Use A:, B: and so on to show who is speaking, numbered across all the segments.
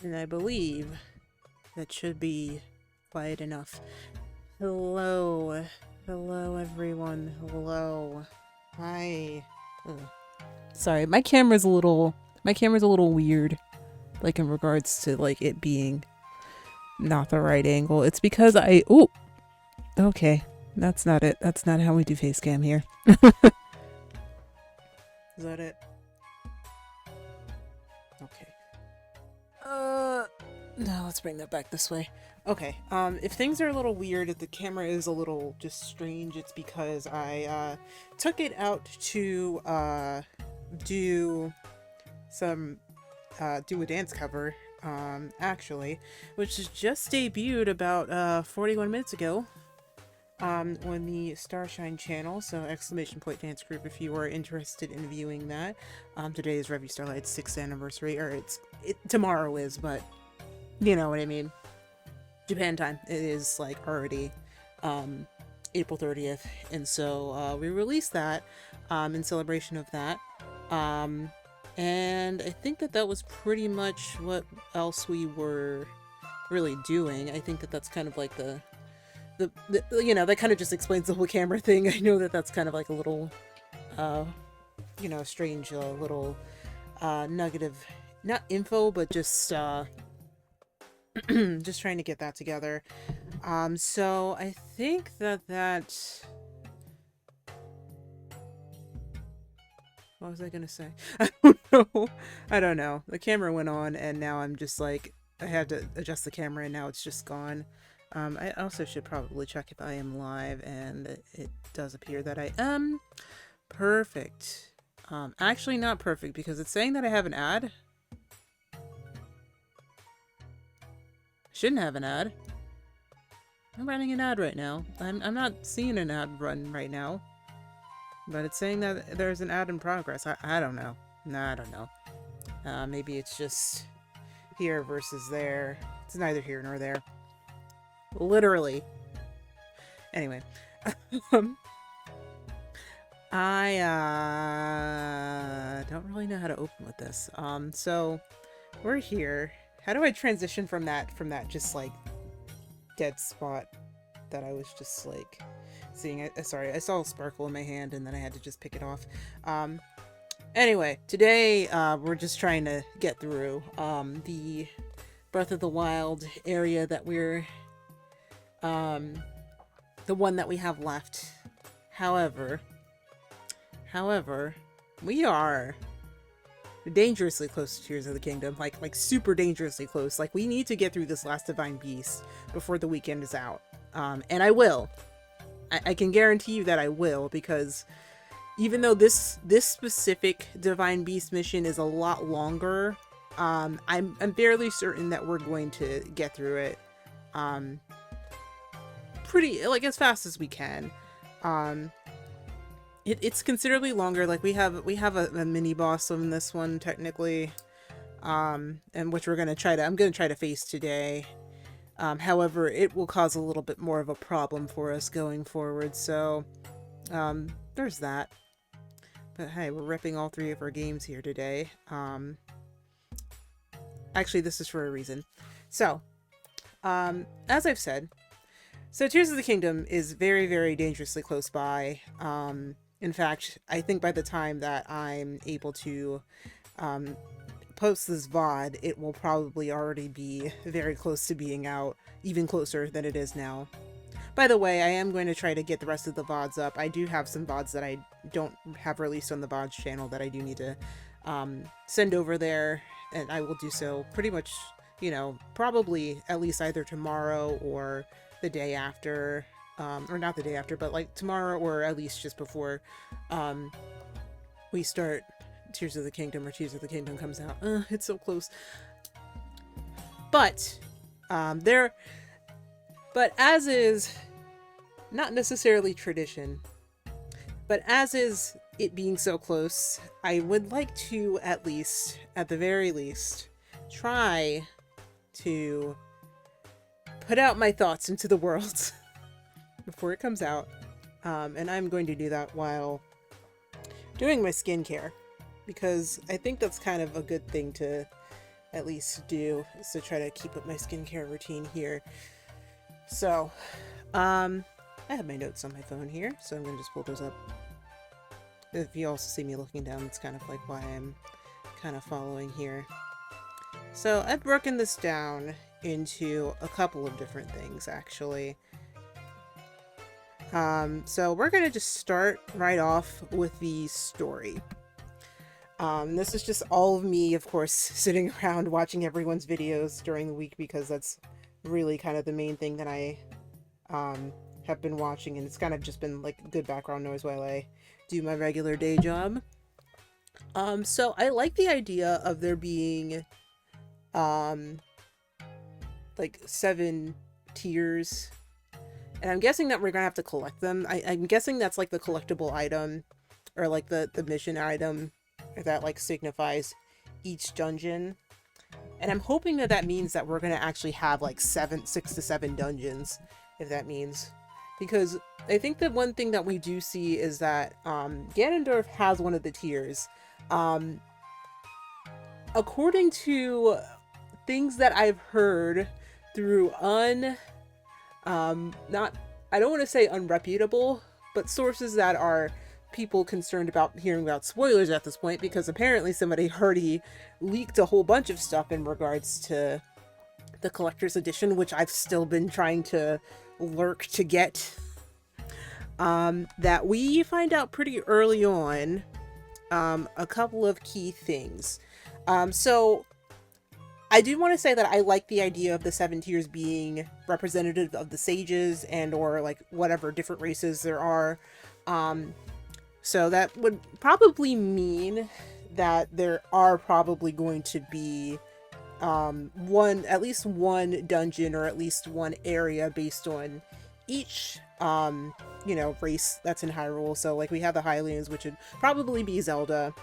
A: And I believe that should be quiet enough. Hello. Hello, everyone. Hello. Hi. Ugh. Sorry, my camera's a little weird, like in regards to like it being not the right angle. It's because oh, okay. That's not it. That's not how we do face cam here. Is that it? Okay. No, let's bring that back this way. Okay, if things are a little weird, if the camera is a little just strange, it's because I, took it out to, do some, do a dance cover, actually, which is just debuted about, 41 minutes ago, on the Starshine channel, so exclamation point dance group if you are interested in viewing that. Today is Revue Starlight's 6th anniversary, or tomorrow is, but you know what I mean. Japan time. It is like already April 30th, and so we released that in celebration of that. And I think that that was pretty much what else we were really doing. I think that that's kind of like the you know, that kind of just explains the whole camera thing. I know that that's kind of like a little you know, strange little nugget of not info, but just just trying to get that together. So I think that what was I gonna say? I don't know. I don't know. The camera went on and now I'm just like, I had to adjust the camera and now it's just gone. I also should probably check if I am live, and it does appear that I am. Perfect. Actually not perfect because it's saying that I have an ad. Shouldn't have an ad. I'm running an ad right now. I'm not seeing an ad run right now. But it's saying that there's an ad in progress. I don't know. Nah, I don't know. Maybe it's just here versus there. It's neither here nor there. Literally. Anyway. I don't really know how to open with this. So we're here. How do I transition from that just like dead spot that I was just like seeing it? Sorry, I saw a sparkle in my hand and then I had to just pick it off. Anyway, today we're just trying to get through the Breath of the Wild area that we're the one that we have left. However, we are dangerously close to Tears of the Kingdom, like super dangerously close. Like, we need to get through this last Divine Beast before the weekend is out. And I will. I can guarantee you that I will, because even though this specific Divine Beast mission is a lot longer, I'm fairly certain that we're going to get through it pretty, like, as fast as we can. It's considerably longer. Like, we have a mini boss in this one technically, and which I'm gonna try to face today. However, it will cause a little bit more of a problem for us going forward. So, there's that. But hey, we're repping all 3 of our games here today. Actually, this is for a reason. So, as I've said, so Tears of the Kingdom is very, very dangerously close by. In fact, I think by the time that I'm able to post this VOD, it will probably already be very close to being out, even closer than it is now. By the way, I am going to try to get the rest of the VODs up. I do have some VODs that I don't have released on the VODs channel that I do need to send over there, and I will do so pretty much, you know, probably at least either tomorrow or the day after. Or not the day after, but like tomorrow, or at least just before we start Tears of the Kingdom, or Tears of the Kingdom comes out. It's so close. But but as is not necessarily tradition, but as is it being so close, I would like to at the very least, try to put out my thoughts into the world before it comes out, and I'm going to do that while doing my skincare, because I think that's kind of a good thing to at least do, is to try to keep up my skincare routine here. So, I have my notes on my phone here, so I'm gonna just pull those up. If you also see me looking down, it's kind of like why I'm kind of following here. So I've broken this down into a couple of different things, actually. So we're gonna just start right off with the story. This is just all of me, of course, sitting around watching everyone's videos during the week, because that's really kind of the main thing that I have been watching, and it's kind of just been like good background noise while I do my regular day job. So I like the idea of there being like 7 tiers, and I'm guessing that we're gonna have to collect them. I'm guessing that's like the collectible item, or like the mission item that like signifies each dungeon. And I'm hoping that that means that we're gonna actually have like 6 to 7 dungeons, if that means. Because I think that one thing that we do see is that Ganondorf has one of the tiers. According to things that I've heard through not, I don't want to say unreputable, but sources that are people concerned about hearing about spoilers at this point, because apparently somebody already leaked a whole bunch of stuff in regards to the collector's edition, which I've still been trying to lurk to get. That we find out pretty early on a couple of key things. So I do want to say that I like the idea of the 7 tiers being representative of the sages and or like whatever different races there are. So that would probably mean that there are probably going to be at least one dungeon or at least one area based on each race that's in Hyrule. So like we have the Hylians, which would probably be Zelda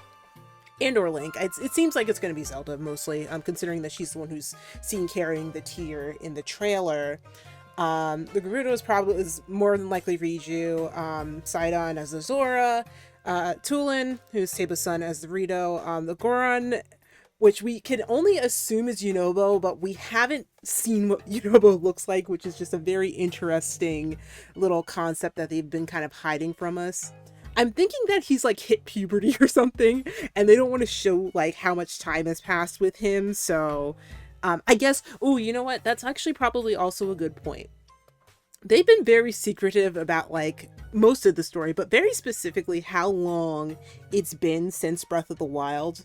A: and or Link. It seems like it's going to be Zelda mostly, considering that she's the one who's seen carrying the tier in the trailer. The Gerudo is more than likely Riju, Sidon as the Zora, Tulin, who's Teba's son, as the Rito, the Goron, which we can only assume is Yunobo, but we haven't seen what Yunobo looks like, which is just a very interesting little concept that they've been kind of hiding from us. I'm thinking that he's like hit puberty or something, and they don't want to show like how much time has passed with him, so I guess, oh, you know what? That's actually probably also a good point. They've been very secretive about like most of the story, but very specifically how long it's been since Breath of the Wild.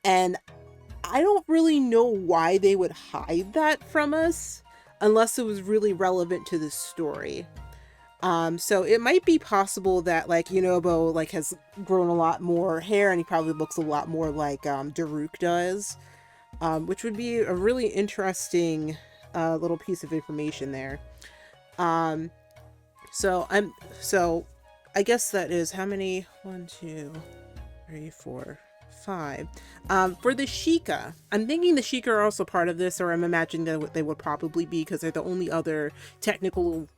A: And I don't really know why they would hide that from us unless it was really relevant to the story. So it might be possible that like Yunobo like has grown a lot more hair and he probably looks a lot more like Daruk does. Which would be a really interesting little piece of information there. So I guess that is how many? 1, 2, 3, 4, 5. For the Sheikah, I'm thinking the Sheikah are also part of this, or I'm imagining that they would probably be, because they're the only other technical,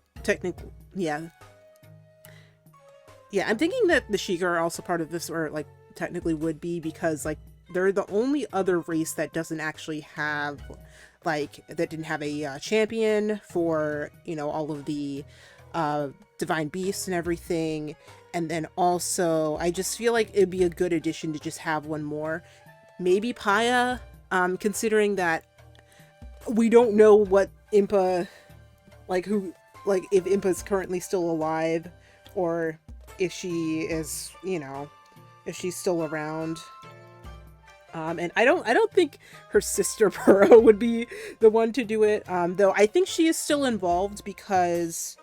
A: yeah, I'm thinking that the Sheikah are also part of this, or like technically would be, because like they're the only other race that doesn't actually have that didn't have a champion for, all of the divine beasts and everything. And then also, I just feel like it'd be a good addition to just have one more. Maybe Paya, considering that we don't know what Impa, if Impa's currently still alive, or if she is, if she's still around. And I don't think her sister Burrow would be the one to do it, though I think she is still involved, because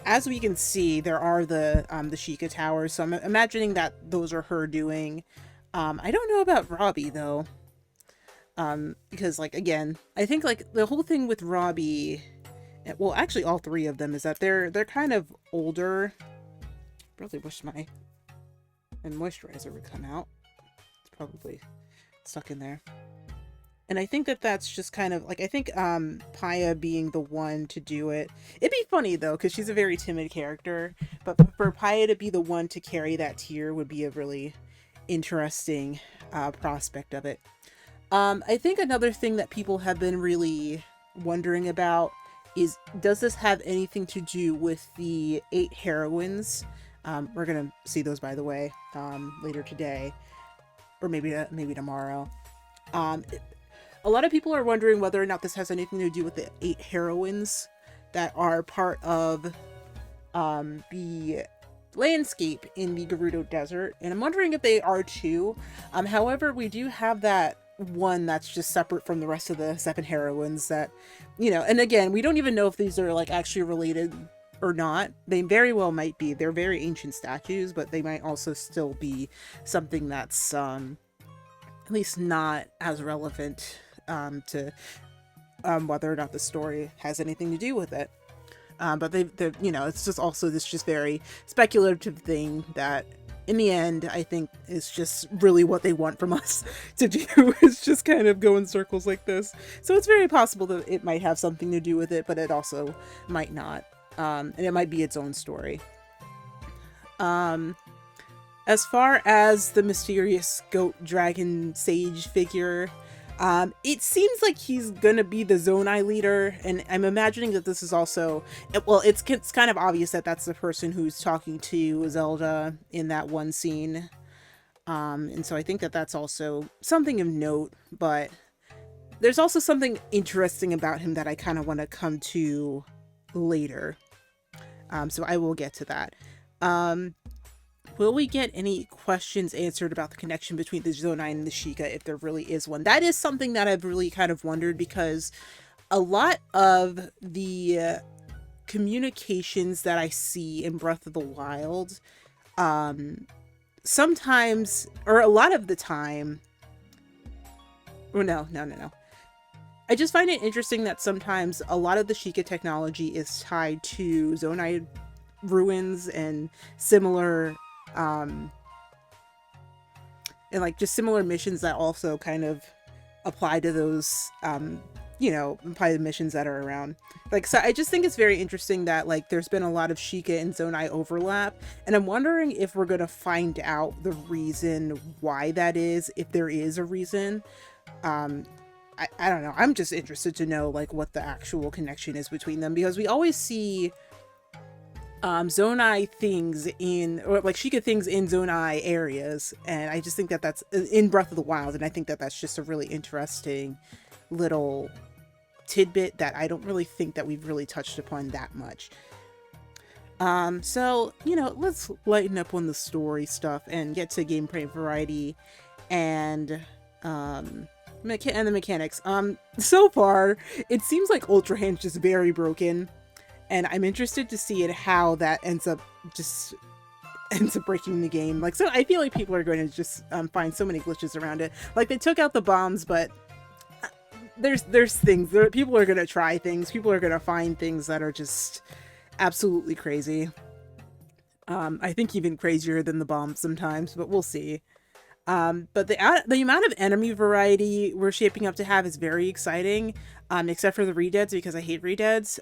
A: as we can see, there are the Sheikah towers, so I'm imagining that those are her doing. I don't know about Robbie though, because like again, I think like the whole thing with Robbie, well actually all 3 of them, is that they're kind of older. Really wish my moisturizer would come out. It's probably stuck in there. And I think that that's just kind of like, I think Paya being the one to do it, it'd be funny though, because she's a very timid character, but for Paya to be the one to carry that tier would be a really interesting prospect of it. I think another thing that people have been really wondering about is, does this have anything to do with the 8 heroines? We're gonna see those, by the way, later today, or maybe tomorrow. Um, a lot of people are wondering whether or not this has anything to do with the 8 heroines that are part of the landscape in the Gerudo Desert, and I'm wondering if they are too. However, we do have that one that's just separate from the rest of the 7 heroines that, and again, we don't even know if these are like actually related or not. They very well might be. They're very ancient statues, but they might also still be something that's at least not as relevant to whether or not the story has anything to do with it. But they're, it's just also this just very speculative thing that in the end, I think is just really what they want from us to do, is just kind of go in circles like this. So it's very possible that it might have something to do with it, but it also might not. And it might be its own story. As far as the mysterious goat dragon sage figure, it seems like he's gonna be the Zonai leader, and I'm imagining that this is also, well, it's kind of obvious that that's the person who's talking to Zelda in that one scene, and so I think that that's also something of note, but there's also something interesting about him that I kind of want to come to later, so I will get to that. Will we get any questions answered about the connection between the Zonai and the Sheikah, if there really is one? That is something that I've really kind of wondered, because a lot of the communications that I see in Breath of the Wild, sometimes, or a lot of the time, oh, no. I just find it interesting that sometimes a lot of the Sheikah technology is tied to Zonai ruins and similar and like just similar missions that also kind of apply to those apply to missions that are around. Like, so I just think it's very interesting that like there's been a lot of Sheikah and Zonai overlap, and I'm wondering if we're gonna find out the reason why that is, if there is a reason. I don't know, I'm just interested to know like what the actual connection is between them, because we always see Zonai things or like Sheikah things in Zonai areas, and I just think that that's in Breath of the Wild, and I think that that's just a really interesting little tidbit that I don't really think that we've really touched upon that much. So let's lighten up on the story stuff and get to gameplay variety and the mechanics. So far it seems like Ultra Hand's just very broken, and I'm interested to see how that ends up breaking the game. Like, so I feel like people are going to just find so many glitches around it. Like, they took out the bombs, but there's things there. People are going to try things. People are going to find things that are just absolutely crazy. I think even crazier than the bombs sometimes, but we'll see. But the amount of enemy variety we're shaping up to have is very exciting, except for the redeads, because I hate redeads.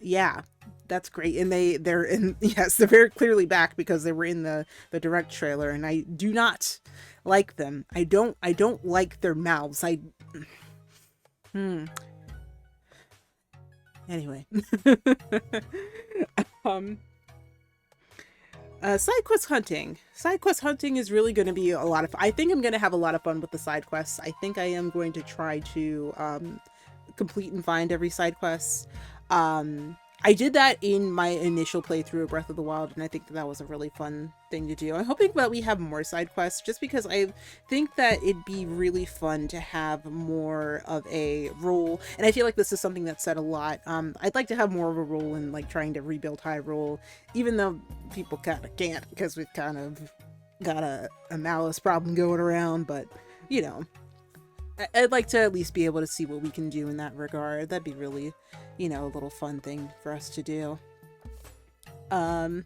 A: Yeah, that's great. And they're in, yes, they're very clearly back because they were in the direct trailer, and I do not like them. I don't like their mouths. Anyway. Side quest hunting. Side quest hunting is really going to be a lot of fun. I think I'm going to have a lot of fun with the side quests. I think I am going to try to complete and find every side quest. I did that in my initial playthrough of Breath of the Wild, and I think that was a really fun thing to do. I'm hoping that we have more side quests, just because I think that it'd be really fun to have more of a role, and I feel like this is something that's said a lot. I'd like to have more of a role in like trying to rebuild Hyrule, even though people kind of can't, because we've kind of got a malice problem going around, but I'd like to at least be able to see what we can do in that regard. That'd be really, a little fun thing for us to do. Now,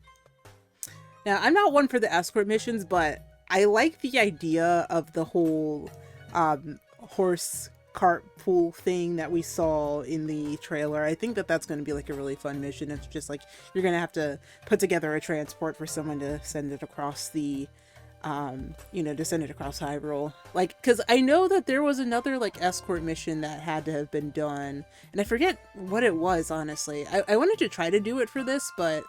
A: I'm not one for the escort missions, but I like the idea of the whole horse cart pool thing that we saw in the trailer. I think that that's going to be like a really fun mission. It's just like you're going to have to put together a transport for someone to send it across the you know, descended across Hyrule. Like, because I know that there was another, like, escort mission that had to have been done, and I forget what it was, honestly. I wanted to try to do it for this, but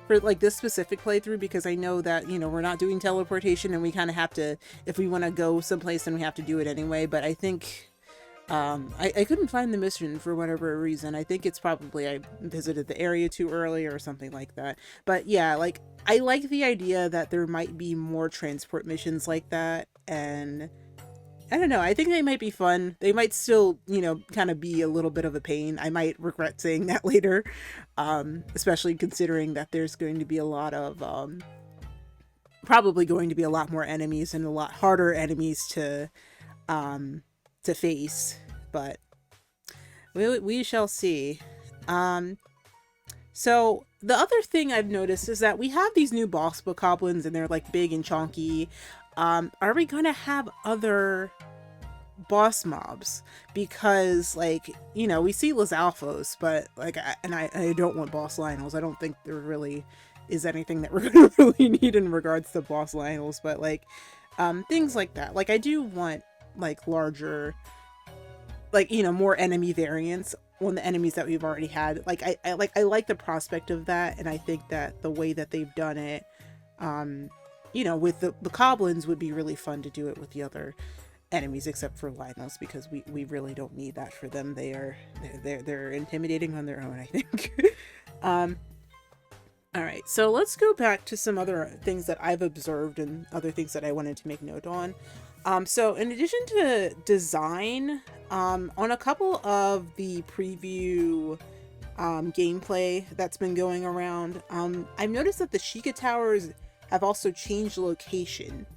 A: for, like, this specific playthrough, because I know that, you know, we're not doing teleportation, and we kind of have to, if we want to go someplace, then we have to do it anyway, but I think... I couldn't find the mission for whatever reason. I think it's probably I visited the area too early or something like that. But yeah, like, I like the idea that there might be more transport missions like that, and I don't know, I think they might be fun. They might still, you know, kind of be a little bit of a pain. I might regret saying that later, especially considering that there's going to be a lot of, probably going to be a lot more enemies and a lot harder enemies to face, but we shall see. So the other thing I've noticed is that we have these new boss bokoblins and they're like big and chonky. Are we gonna have other boss mobs? Because, like, you know, we see Lizalfos, but like, I don't want boss Lionels. I don't think there really is anything that we're gonna really need in regards to boss Lionels, but like, things like that. Like, I do want like larger, like, you know, more enemy variants on the enemies that we've already had. Like, I like the prospect of that, and I think that the way that they've done it, you know, with the Bokoblins would be really fun to do it with the other enemies, except for Lynels, because we really don't need that for them. They're intimidating on their own, I think. All right, so let's go back to some other things that I've observed and other things that I wanted to make note on. So in addition to design, on a couple of the preview gameplay that's been going around, I've noticed that the Sheikah Towers have also changed location.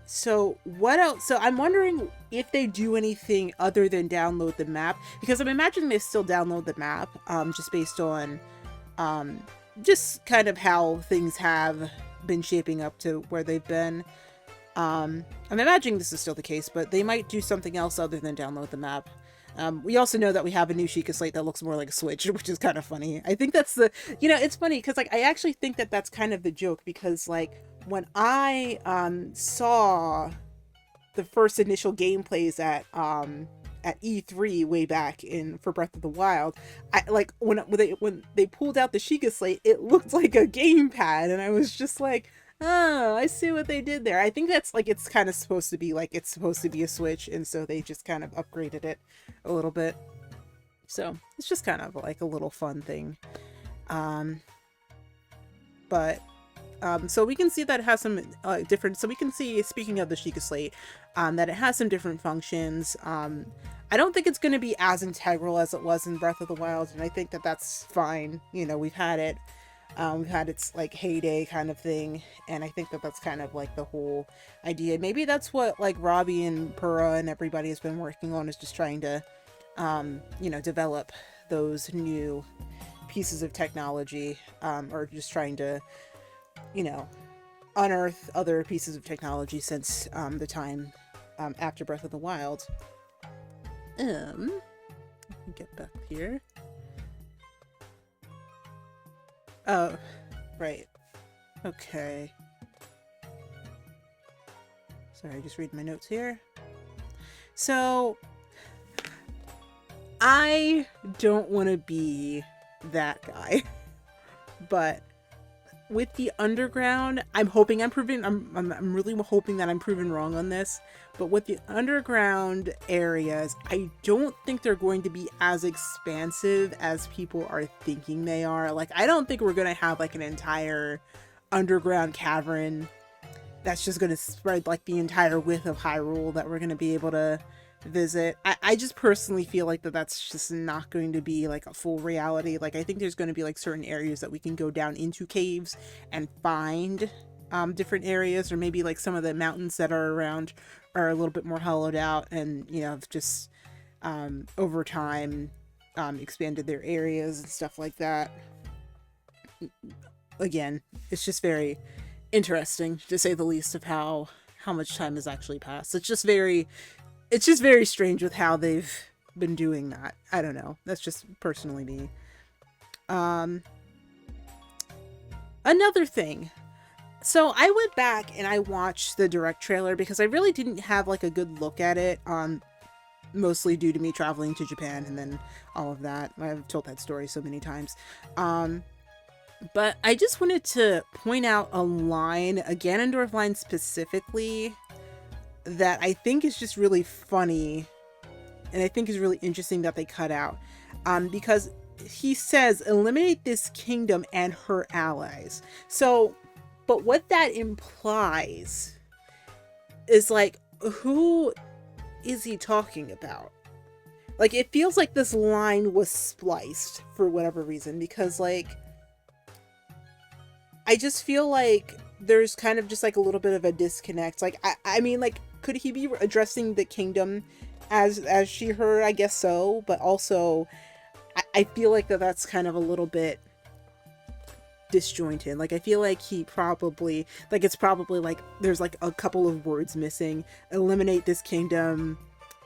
A: So what else? So I'm wondering if they do anything other than download the map, because I'm imagining they still download the map, just based on, just kind of how things have been shaping up to where they've been. I'm imagining this is still the case, but they might do something else other than download the map. We also know that we have a new Sheikah Slate that looks more like a Switch, which is kind of funny. I think that's the, you know, it's funny because, like, I actually think that that's kind of the joke, because, like, when I saw the first initial gameplays at E3 way back in for Breath of the Wild, I like when they pulled out the Sheikah Slate, it looked like a gamepad, and I was just like, oh, I see what they did there. I think that's, like, it's kind of supposed to be like, it's supposed to be a Switch, and so they just kind of upgraded it a little bit. So it's just kind of like a little fun thing. So we can see that it has some different, so we can see, speaking of the Sheikah Slate, that it has some different functions. I don't think it's going to be as integral as it was in Breath of the Wild, and I think that that's fine. You know, we've had it. We've had its, like, heyday kind of thing, and I think that that's kind of like the whole idea. Maybe that's what, like, Robbie and Purah and everybody has been working on, is just trying to, you know, develop those new pieces of technology, or just trying to, you know, unearth other pieces of technology since the time after Breath of the Wild. Let me get back here. Oh, right. Okay. Sorry, just reading my notes here. So, I don't want to be that guy, but with the underground, I'm really hoping that I'm proven wrong on this, but with the underground areas, I don't think they're going to be as expansive as people are thinking they are. Like, I don't think we're going to have, like, an entire underground cavern that's just going to spread, like, the entire width of Hyrule that we're going to be able to visit. I just personally feel like that's just not going to be, like, a full reality. Like, I think there's going to be, like, certain areas that we can go down into caves and find different areas, or maybe, like, some of the mountains that are around are a little bit more hollowed out, and, you know, have just over time expanded their areas and stuff like that. Again, it's just very interesting, to say the least, of how much time has actually passed. It's just very strange with how they've been doing that. I don't know. That's just personally me. Another thing. So I went back and I watched the direct trailer because I really didn't have like a good look at it, mostly due to me traveling to Japan and then all of that. I've told that story so many times. But I just wanted to point out a line, a Ganondorf line specifically, that I think is just really funny and I think is really interesting that they cut out. Because he says, eliminate this kingdom and her allies. So, but what that implies is like, who is he talking about? Like, it feels like this line was spliced for whatever reason, because like, I just feel like there's kind of just like a little bit of a disconnect. Like, I mean, like, could he be addressing the kingdom as she, her? I guess so, but also I feel like that's kind of a little bit disjointed. Like, I feel like he probably, like, it's probably like there's like a couple of words missing. Eliminate this kingdom,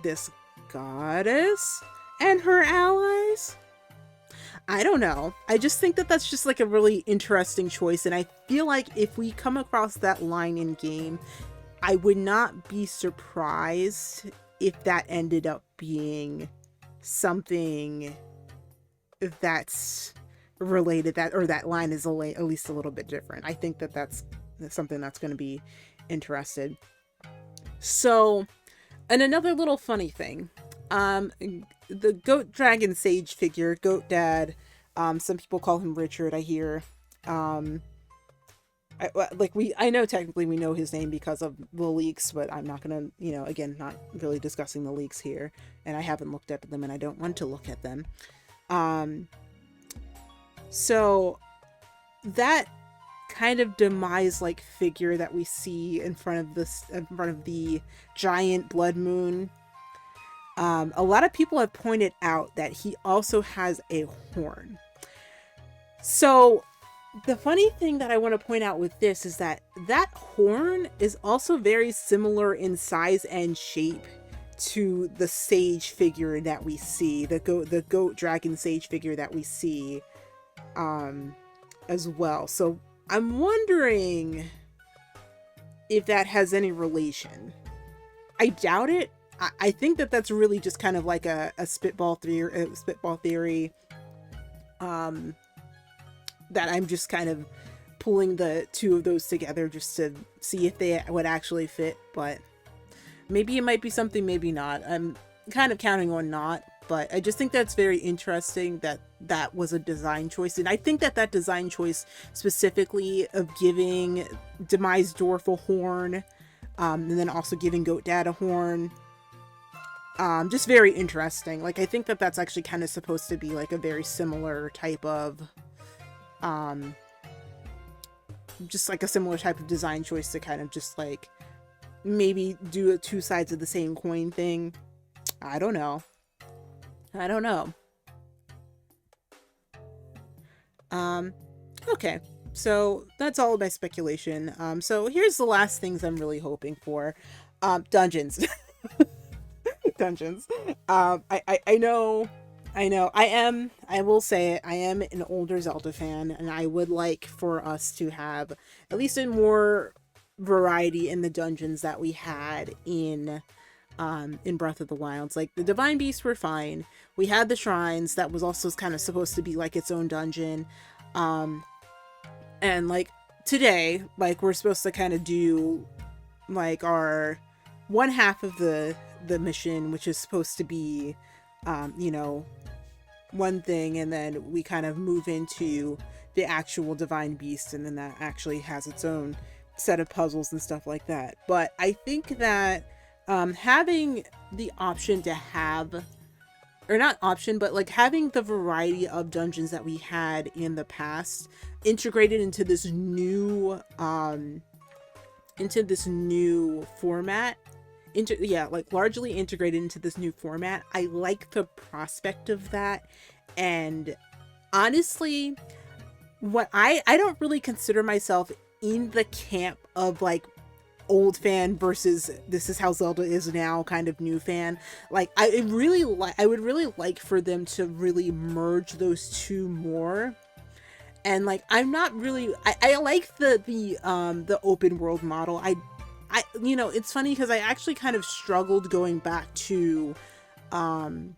A: this goddess and her allies. I don't know. I just think that that's just like a really interesting choice, and I feel like if we come across that line in game, I would not be surprised if that ended up being something that's related, that, or that line is at least a little bit different. I think that that's something that's going to be interested. So, and another little funny thing, the Goat Dragon Sage figure, Goat Dad, some people call him Richard, I hear. I know technically we know his name because of the leaks, but I'm not gonna, again, not really discussing the leaks here, and I haven't looked at them and I don't want to look at them. So that kind of demise like figure that we see in front of the giant blood moon, a lot of people have pointed out that he also has a horn. So the funny thing that I want to point out with this is that horn is also very similar in size and shape to the sage figure that we see, the goat dragon sage figure that we see, as well. So I'm wondering if that has any relation. I doubt it. I think that that's really just kind of like a spitball theory, that I'm just kind of pulling the two of those together just to see if they would actually fit, but maybe it might be something, maybe not. I'm kind of counting on not, but I just think that's very interesting that that was a design choice. And I think that design choice specifically of giving Demise Dwarf a horn, and then also giving Goat Dad a horn, just very interesting. Like, I think that that's actually kind of supposed to be like a very similar type of, just like a similar type of design choice to kind of just like maybe do a two sides of the same coin thing. I don't know. Okay, so that's all of my speculation. So here's the last things I'm really hoping for. Dungeons. Dungeons. I know, I will say it, I am an older Zelda fan, and I would like for us to have at least a more variety in the dungeons that we had in Breath of the Wilds. Like, the Divine Beasts were fine. We had the shrines, that was also kind of supposed to be like its own dungeon. And like today, like, we're supposed to kind of do like our one half of the mission, which is supposed to be, one thing, and then we kind of move into the actual Divine Beast, and then that actually has its own set of puzzles and stuff like that. But I think that having the option to have, or not option, but like having the variety of dungeons that we had in the past integrated into this new format, like largely integrated into this new format. I like the prospect of that. And honestly, what I don't really consider myself in the camp of like old fan versus this is how Zelda is now kind of new fan. Like, I would really like for them to really merge those two more And like I'm not really I like the open world model. I you know, it's funny because I actually kind of struggled going back to um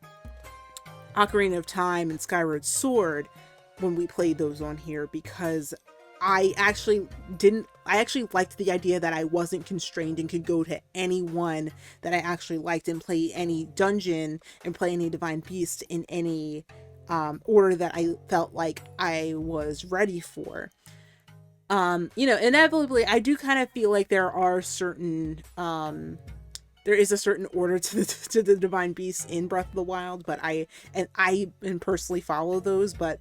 A: Ocarina of Time and Skyward Sword when we played those on here, because I actually liked the idea that I wasn't constrained and could go to any one that I actually liked and play any dungeon and play any divine beast in any order that I felt like I was ready for. You know, inevitably I do kind of feel like there is a certain order to the divine beasts in Breath of the Wild, but I personally follow those, but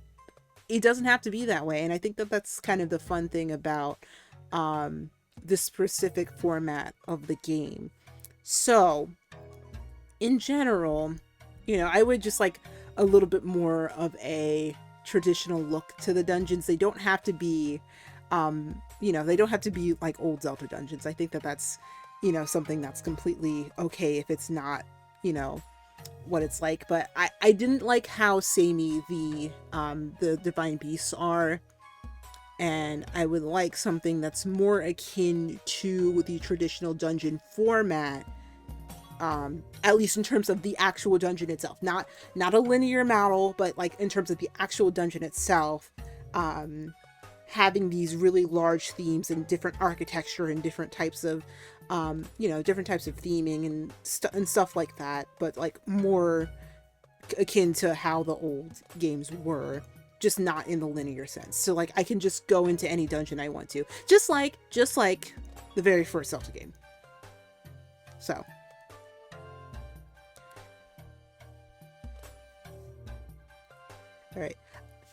A: it doesn't have to be that way. And I think that that's kind of the fun thing about this specific format of the game. So in general, you know, I would just like a little bit more of a traditional look to the dungeons. They don't have to be you know, they don't have to be like old Zelda dungeons. I think that that's, you know, something that's completely okay if it's not, you know, what it's like. But I didn't like how samey the divine beasts are, and I would like something that's more akin to the traditional dungeon format, at least in terms of the actual dungeon itself, not a linear model, but like in terms of the actual dungeon itself, having these really large themes and different architecture and different types of you know, different types of theming and stuff like that, but like more akin to how the old games were, just not in the linear sense. So like I can just go into any dungeon I want to, just like the very first Zelda game. So all right.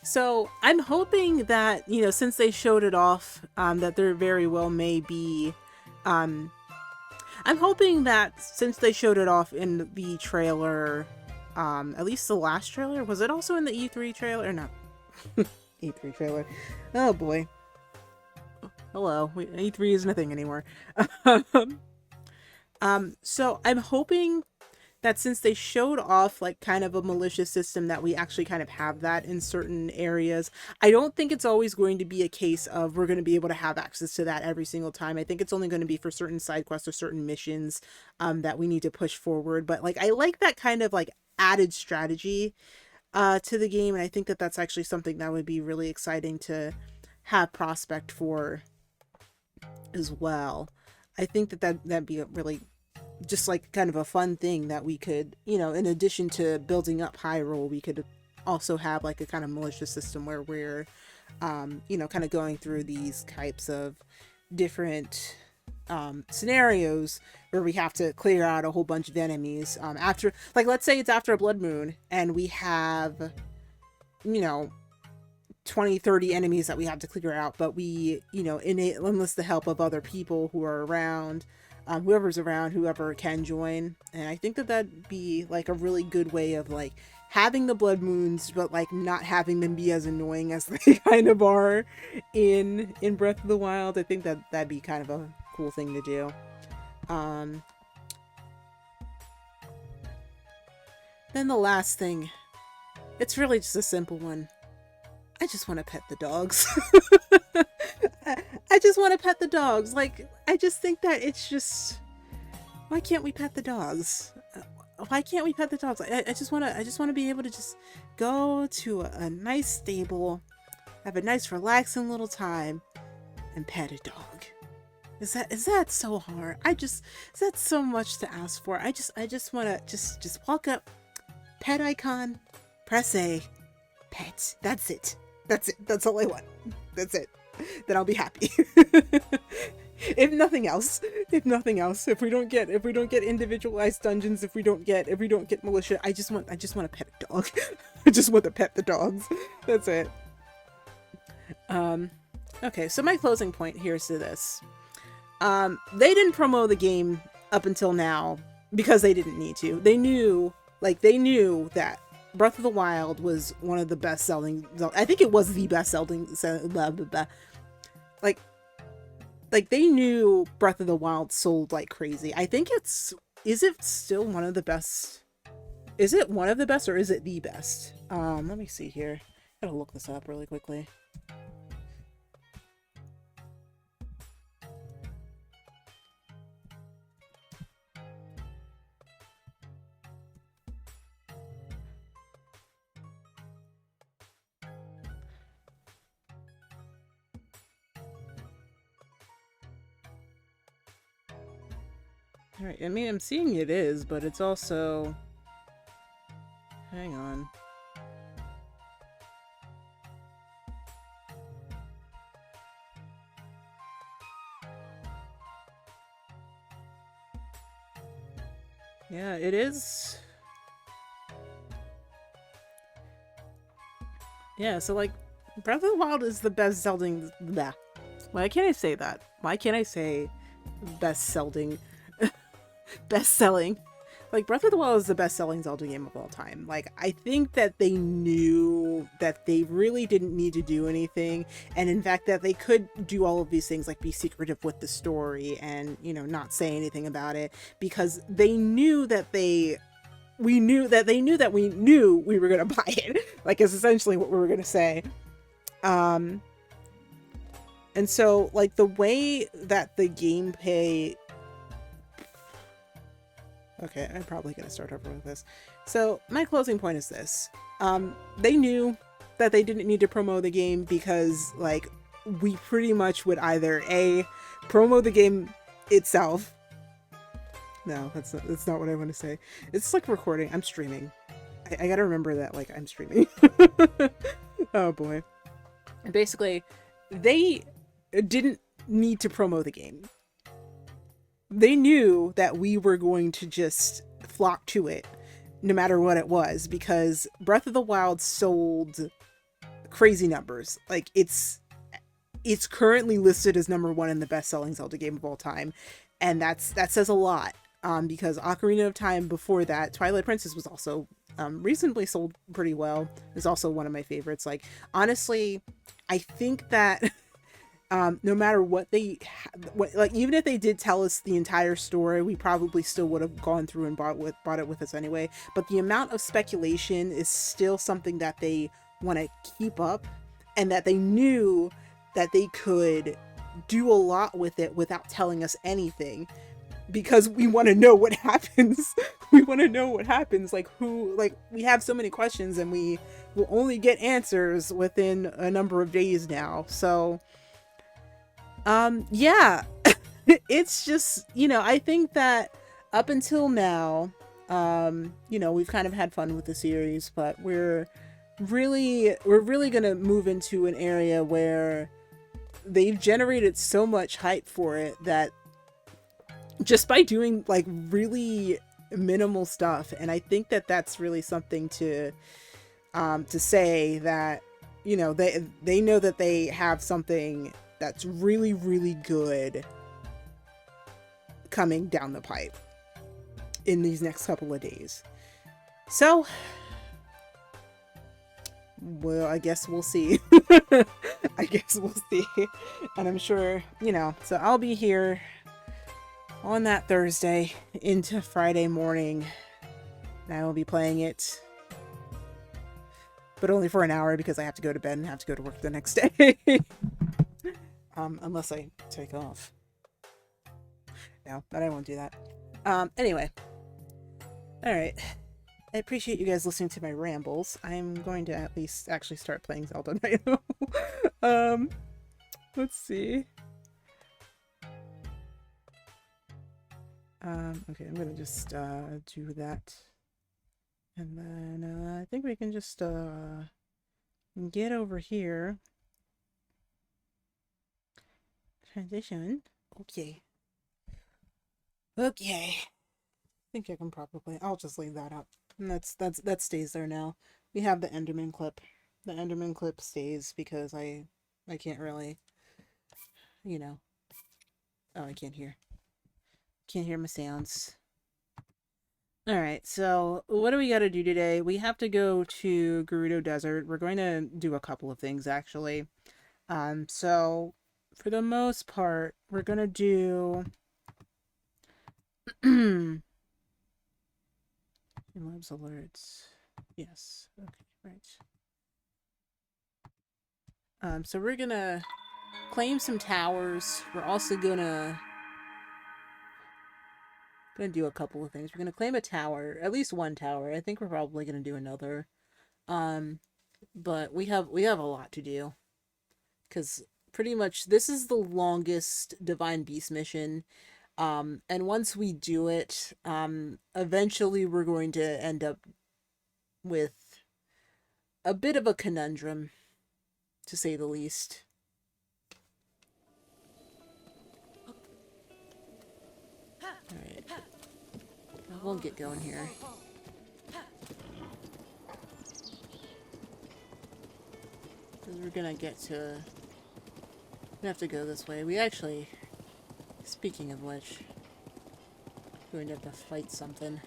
A: So I'm hoping that, you know, since they showed it off, that there very well may be, I'm hoping that since they showed it off in the trailer, at least the last trailer, was it also in the E3 trailer? Or not? E3 trailer. Oh boy. Hello. E3 isn't a thing anymore. So I'm hoping that since they showed off like kind of a malicious system, that we actually kind of have that in certain areas. I don't think it's always going to be a case of we're going to be able to have access to that every single time. I think it's only going to be for certain side quests or certain missions that we need to push forward. But like I like that kind of like added strategy to the game, and I think that that's actually something that would be really exciting to have prospect for as well. I think that'd be a really just like kind of a fun thing that we could, you know, in addition to building up Hyrule, we could also have like a kind of malicious system where we're, you know, kind of going through these types of different scenarios where we have to clear out a whole bunch of enemies after, like, let's say it's after a blood moon and we have, you know, 20-30 enemies that we have to clear out, but we, you know, enlist the help of other people who are around, whoever's around, whoever can join. And I think that that'd be like a really good way of like having the blood moons, but like not having them be as annoying as they kind of are in Breath of the Wild. I think that that'd be kind of a cool thing to do. Then the last thing, it's really just a simple one. I just want to pet the dogs. I just want to pet the dogs. Like, I just think that it's just, why can't we pet the dogs? Why can't we pet the dogs? I just want to be able to just go to a nice stable, have a nice relaxing little time, and pet a dog. Is that so hard? Is that so much to ask for? I just want to just walk up, pet icon, press A, pet. That's it. That's all I want. That's it. Then I'll be happy. If nothing else, if we don't get individualized dungeons, if we don't get militia, I just want to pet a dog. I just want to pet the dogs. That's it. Okay, so my closing point here is to this. They didn't promo the game up until now because they didn't need to. They knew that Breath of the Wild was one of the best selling. I think it was the best selling. Blah, blah, blah. Like they knew Breath of the Wild sold like crazy. I think is it still one of the best? Is it one of the best or is it the best? Let me see here. Gotta look this up really quickly. Alright, I mean, I'm seeing it is, but it's also... Hang on. Yeah, it is. Yeah, so like, Breath of the Wild is the best Zelda. Blah. Why can't I say that? Why can't I say best selling? Best selling. Like, Breath of the Wild is the best selling Zelda game of all time. Like, I think that they knew that they really didn't need to do anything. And in fact, that they could do all of these things, like be secretive with the story and, you know, not say anything about it. Because they knew that we knew that they knew that we knew we were going to buy it. Like, is essentially what we were going to say. Um, and so, like, the way that the gameplay... Okay, I'm probably going to start over with this. So, my closing point is this. They knew that they didn't need to promo the game because, like, we pretty much would either A, promo the game itself. No, that's not what I want to say. It's like recording. I'm streaming. I gotta remember that, like, I'm streaming. Oh, boy. Basically, they didn't need to promo the game. They knew that we were going to just flock to it no matter what it was, because Breath of the Wild sold crazy numbers. Like, it's currently listed as #1 in the best-selling Zelda game of all time, and that says a lot. Because Ocarina of Time before that, Twilight Princess was also reasonably sold pretty well. It's also one of my favorites. Like, honestly, I think that no matter what like, even if they did tell us the entire story, we probably still would have gone through and bought it with us anyway. But the amount of speculation is still something that they want to keep up, and that they knew that they could do a lot with it without telling us anything, because we want to know what happens. We want to know what happens. Like, we have so many questions, and we will only get answers within a number of days now. So yeah. It's just, you know, I think that up until now, you know, we've kind of had fun with the series, but we're really gonna move into an area where they've generated so much hype for it that just by doing, like, really minimal stuff, and I think that that's really something to say that, you know, they know that they have something that's really, really good coming down the pipe in these next couple of days. So, well, I guess we'll see. I guess we'll see. And I'm sure, you know, so I'll be here on that Thursday into Friday morning, and I will be playing it, but only for an hour because I have to go to bed and have to go to work the next day. Unless I take off. No, but I won't do that. Anyway. Alright. I appreciate you guys listening to my rambles. I'm going to at least actually start playing Zelda now. Let's see. Okay, I'm gonna just, do that. And then, I think we can just, get over here. Transition. Okay. Okay. I think I can probably... I'll just leave that up. And that stays there now. We have the Enderman clip. The Enderman clip stays because I can't really, you know... Oh, I can't hear. Can't hear my sounds. Alright, so what do we gotta do today? We have to go to Gerudo Desert. We're going to do a couple of things, actually. So... For the most part, we're gonna do Labs alerts. Yes. Okay, right. So we're gonna claim some towers. We're also gonna do a couple of things. We're gonna claim a tower, at least one tower. I think we're probably gonna do another. But we have a lot to do, because pretty much this is the longest Divine Beast mission And once we do it, eventually we're going to end up with a bit of a conundrum, to say the least. Alright. We'll get going here. Because we're gonna get to... We have to go this way. We actually... Speaking of which... We're going to have to fight something.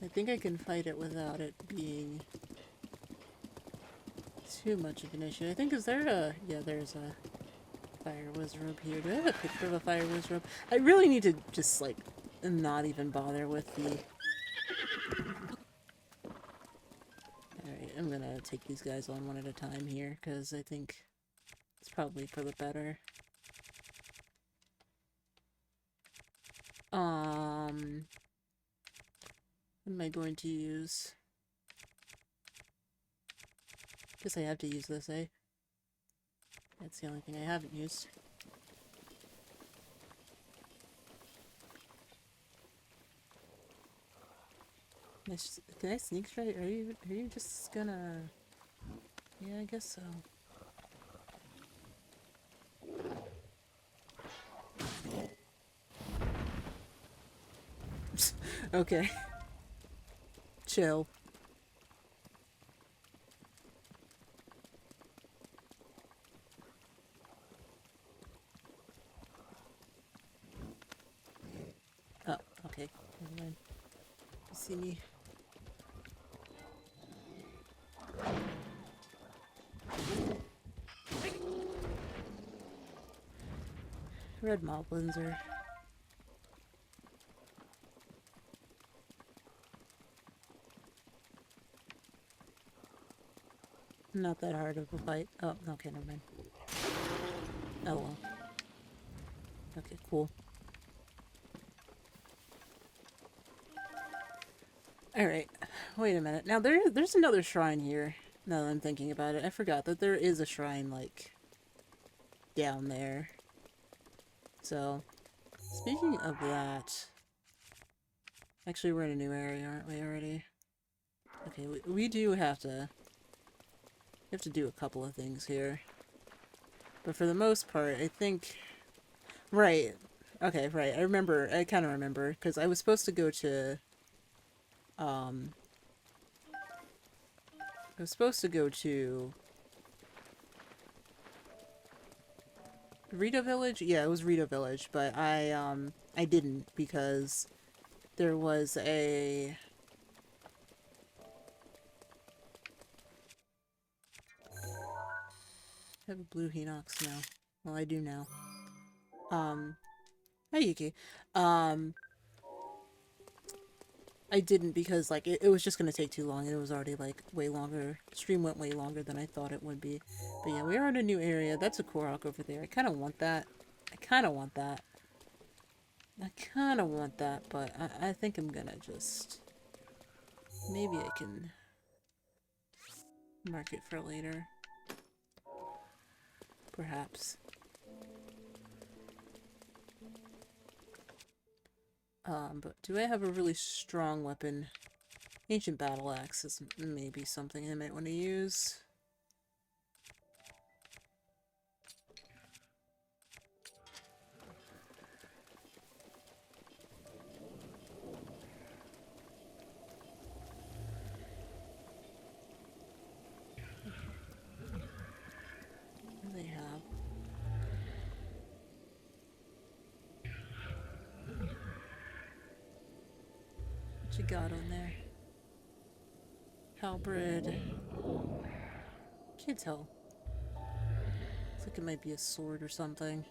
A: I think I can fight it without it being too much of an issue. I think, is there a... Yeah, there's a fire wizard here. Do I have a picture of a fire wizard? I really need to just, like, not even bother with the... Alright, I'm gonna take these guys on one at a time here, because I think it's probably for the better. What am I going to use? Guess I have to use this, eh? That's the only thing I haven't used. Can I sneak straight? Are you just gonna... Yeah, I guess so. Okay. Chill. Oh, okay. Never mind. You see me? Red moblins are... not that hard of a fight. Oh, okay, never mind. Oh well. Okay, cool. Alright, wait a minute. Now there's another shrine here, now that I'm thinking about it. I forgot that there is a shrine, like, down there. So, speaking of that... Actually, we're in a new area, aren't we, already? Okay, we do have to... We have to do a couple of things here. But for the most part, I think... Right. Okay, right. I remember. I kind of remember. Because I was supposed to go to... I was supposed to go to... Rito Village? Yeah, it was Rito Village. But I didn't because there was a... I have a blue Hinox now. Well, I do now. Hi Yuki. I didn't because, like, it was just gonna take too long. It was already, like, way longer. The stream went way longer than I thought it would be. But yeah, we are in a new area. That's a Korok over there. I kind of want that. I kind of want that. But I think I'm gonna just... Maybe I can mark it for later. Perhaps. But do I have a really strong weapon? Ancient Battle Axe is maybe something I might want to use. What do they have? What you got on there? Halberd. Can't tell. Looks like it might be a sword or something.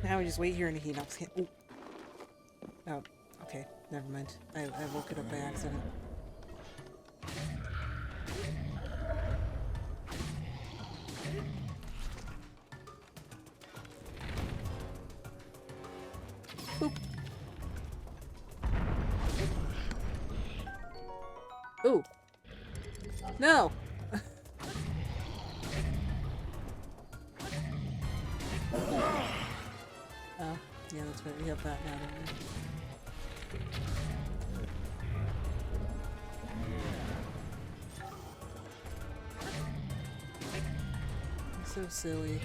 A: Now we just wait here in a Hinox. Oh, okay. Never mind. I woke it up by accident. Ooh. No! Oh, yeah, that's right. We have that now, don't we? So silly.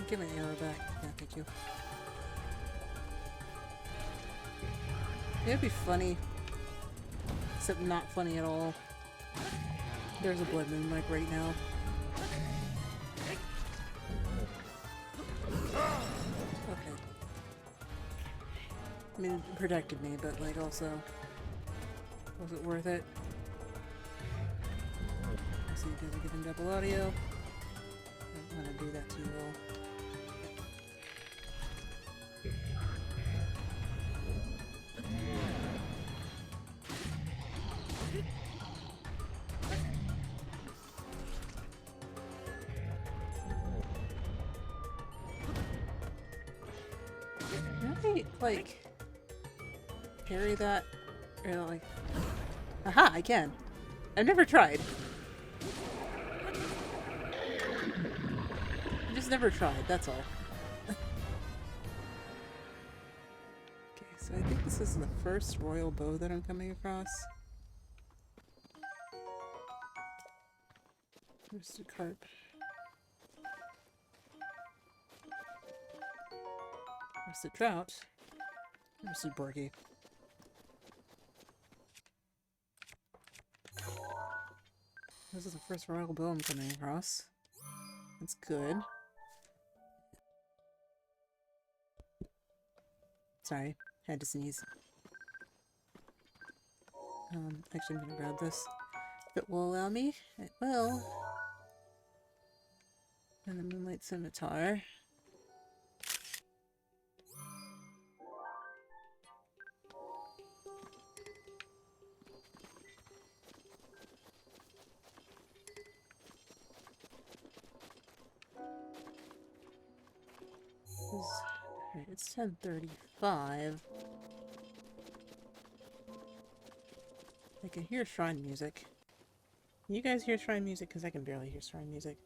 A: Give my arrow back. Yeah, thank you. It'd be funny. Except not funny at all. There's a blood moon like right now. Okay. I mean, it protected me, but like also, was it worth it? I see you guys are giving double audio. I don't want to do that to you all. Can I, like, parry that? Or, like... Aha, I can. I've never tried. I just never tried, that's all. Okay, so I think this is the first royal bow that I'm coming across. Roasted carp. Roasted trout. Roasted porky. This is the first royal bow I'm coming across. That's good. Sorry, had to sneeze. Actually I'm gonna grab this. If it will allow me, it will. And the Moonlight Scimitar. Alright, it's 10:35. I can hear shrine music. Can you guys hear shrine music? Because I can barely hear shrine music.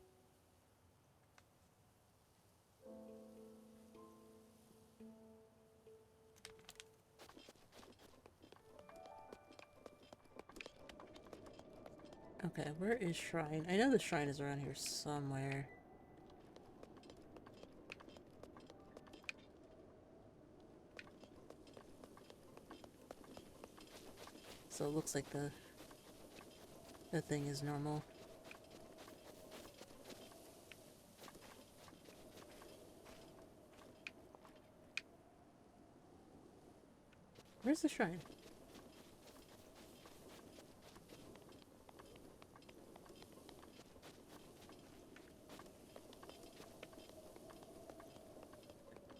A: Okay, where is shrine? I know the shrine is around here somewhere. So it looks like the thing is normal. Where's the shrine?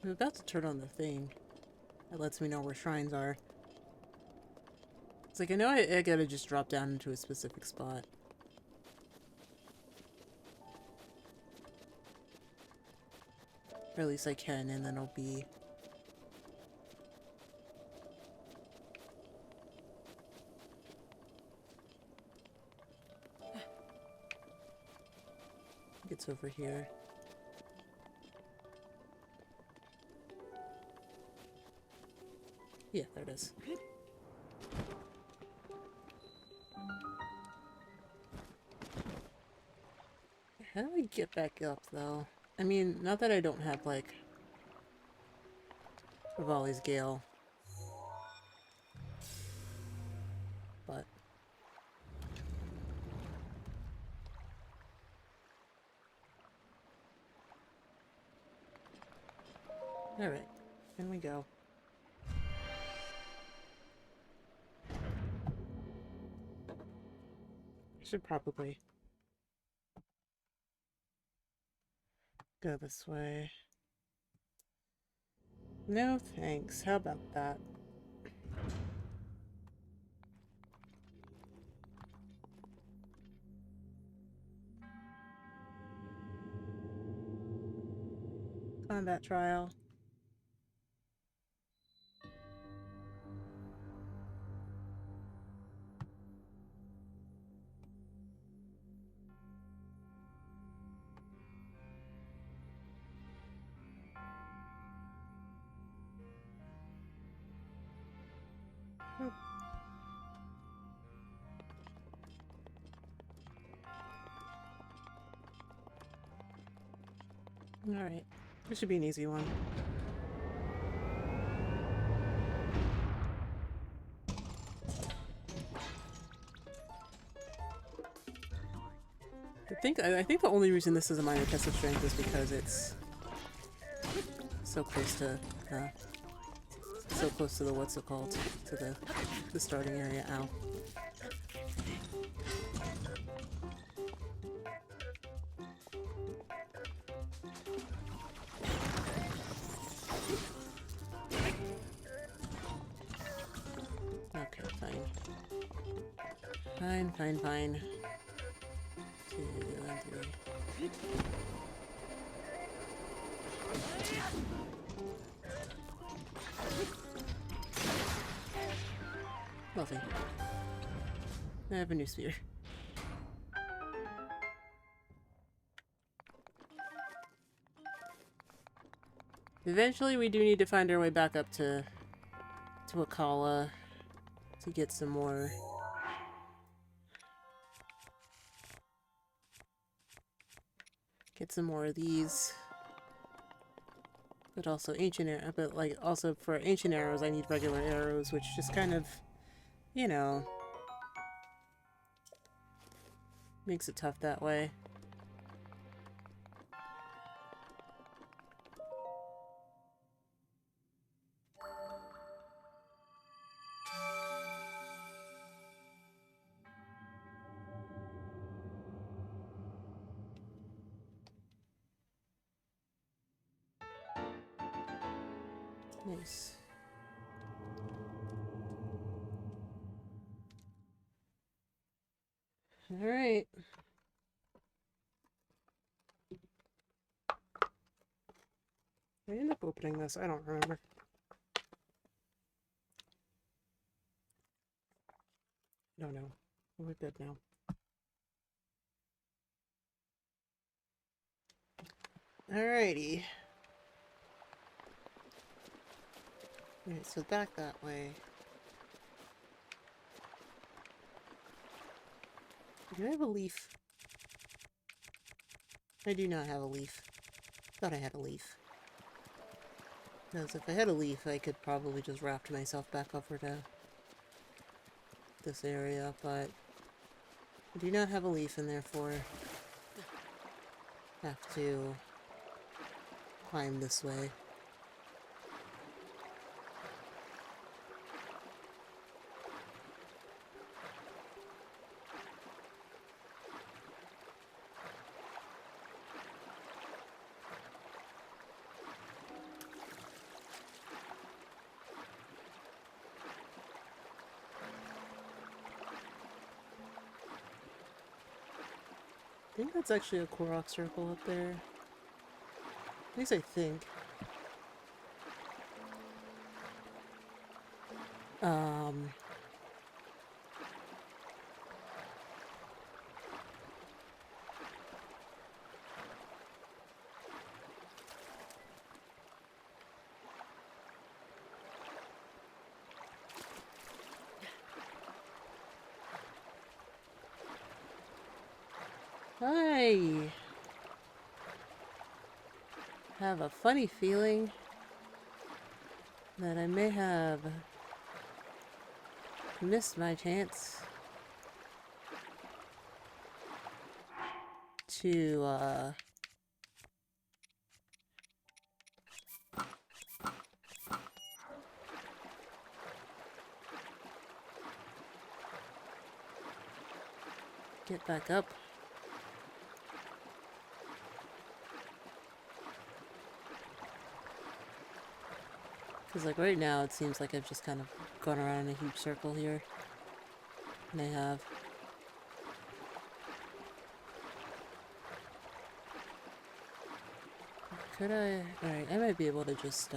A: I'm about to turn on the thing. That lets me know where shrines are. It's like, I know I gotta just drop down into a specific spot. Or at least I can, and then I'll be... It's over here. Yeah, there it is. How do I get back up, though? I mean, not that I don't have, like, Rivali's Gale. But... Alright, in we go. Should probably go this way. No thanks. How about that? Combat trial. Alright. This should be an easy one. I think the only reason this is a minor test of strength is because it's so close to the what's it called? To the starting area. Ow. Okay, fine. Fine. 2, 3. Lovely. I have a new sphere. Eventually we do need to find our way back up to Akala to get some more of these. But also also for ancient arrows I need regular arrows, which just kind of, you know, makes it tough that way. Nice. Alright. I end up opening this, I don't remember. No. We're good now. Alrighty. Alright, so back that way. Do I have a leaf? I do not have a leaf. Thought I had a leaf. Because if I had a leaf, I could probably just raft myself back over to this area, but I do not have a leaf and therefore have to climb this way. I think that's actually a Korok circle up there. At least I think. I have a funny feeling that I may have missed my chance to get back up. Because, like, right now it seems like I've just kind of gone around in a huge circle here. And I have. Could I? Alright, I might be able to just,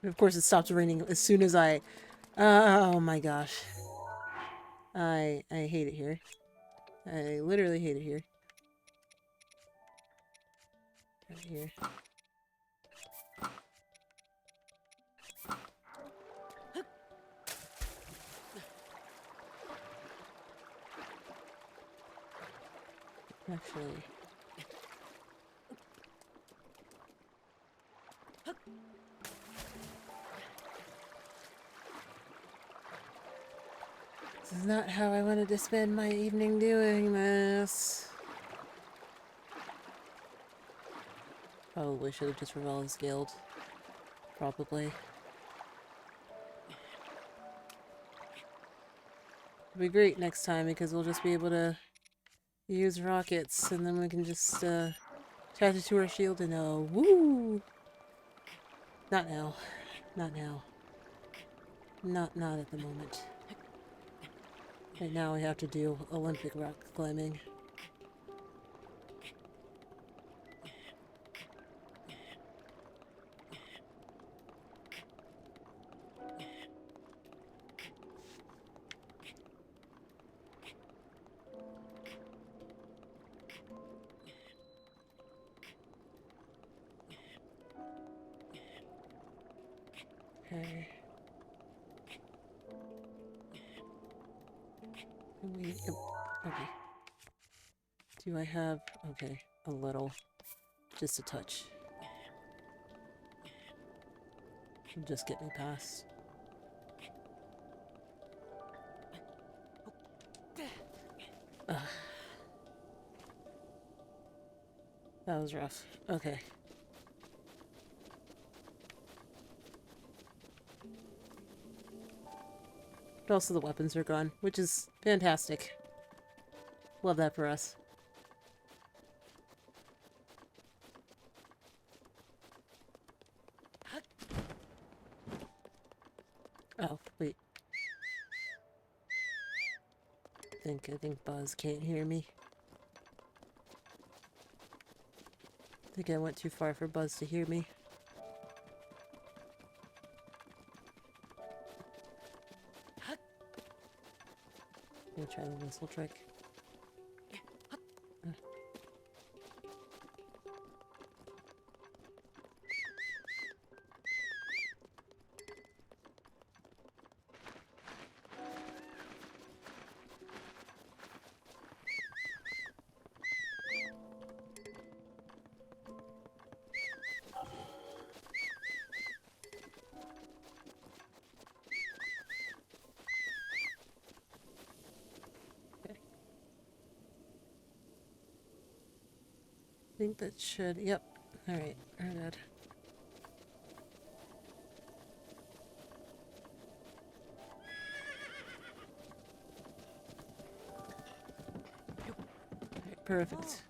A: Of course, it stopped raining as soon as I... oh my gosh. I hate it here. I literally hate it here. Right here. Actually... this is not how I wanted to spend my evening doing this. Probably should have just revolved scaled. Probably. It'll be great next time because we'll just be able to use rockets and then we can just attach it to our shield and woo! Not now. Not now. Not at the moment. Right now we have to do Olympic rock climbing. Okay. Okay. Do I have... okay, a little. Just a touch. Just get me past. Ugh. That was rough. Okay. But also the weapons are gone, which is fantastic. Love that for us. Oh, wait. I think Buzz can't hear me. I think I went too far for Buzz to hear me. I'm gonna try the whistle trick. I think that should... yep. Alright, we're good. Alright, perfect.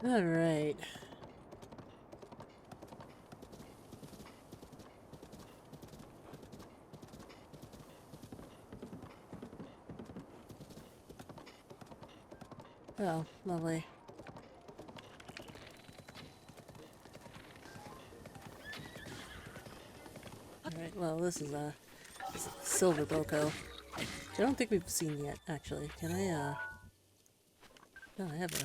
A: Alright. Oh, lovely. Alright, well, this is a silver boko. I don't think we've seen yet, actually. Can I, no, I have a...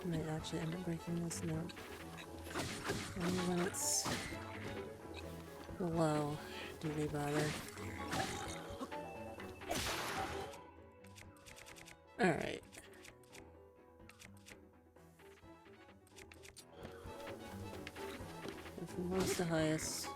A: I might actually end up breaking this note. Only when it's low do they bother. Alright. From lowest to highest.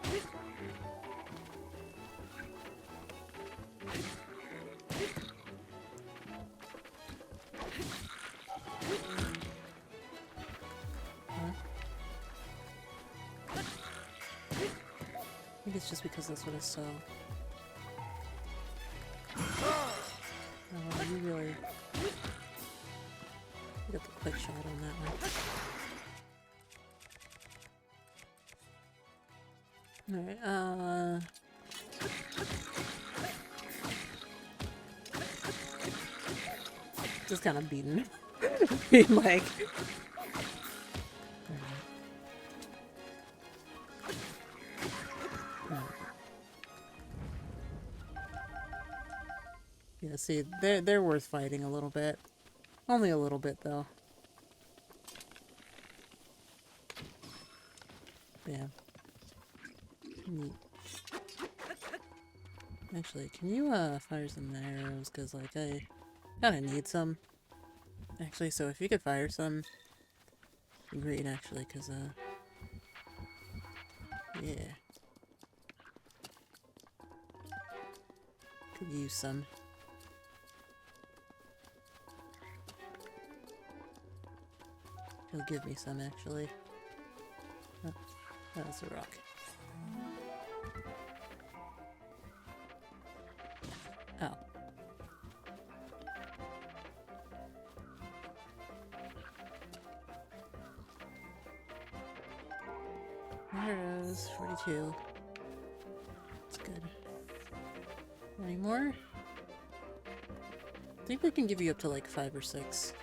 A: think it's just because that's what I saw. Oh, you really... You got the quick shot on that one. Alright, just kind of beating. Being like... Yeah, see, they're worth fighting a little bit. Only a little bit, though. Yeah. Neat. Actually, can you, fire some arrows? Because, like, I kinda need some. Actually, so if you could fire some... Great, actually, because, yeah. Could use some. He'll give me some, actually. Oh, that was a rock. Oh. Arrows, 42. That's good. Any more? I think we can give you up to like 5 or 6.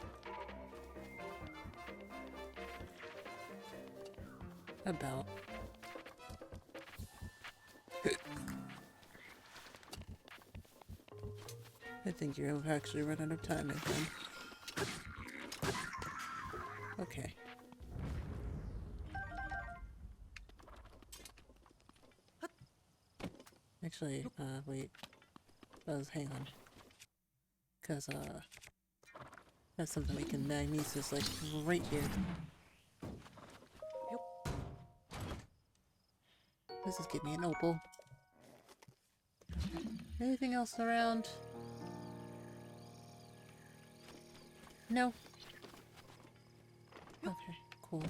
A: About. I think you're actually run out of time, I think. Okay. Actually, wait. Hang on. Because, that's something we can magnesis, like, right here. This is give me an opal. Anything else around? No. Okay, cool.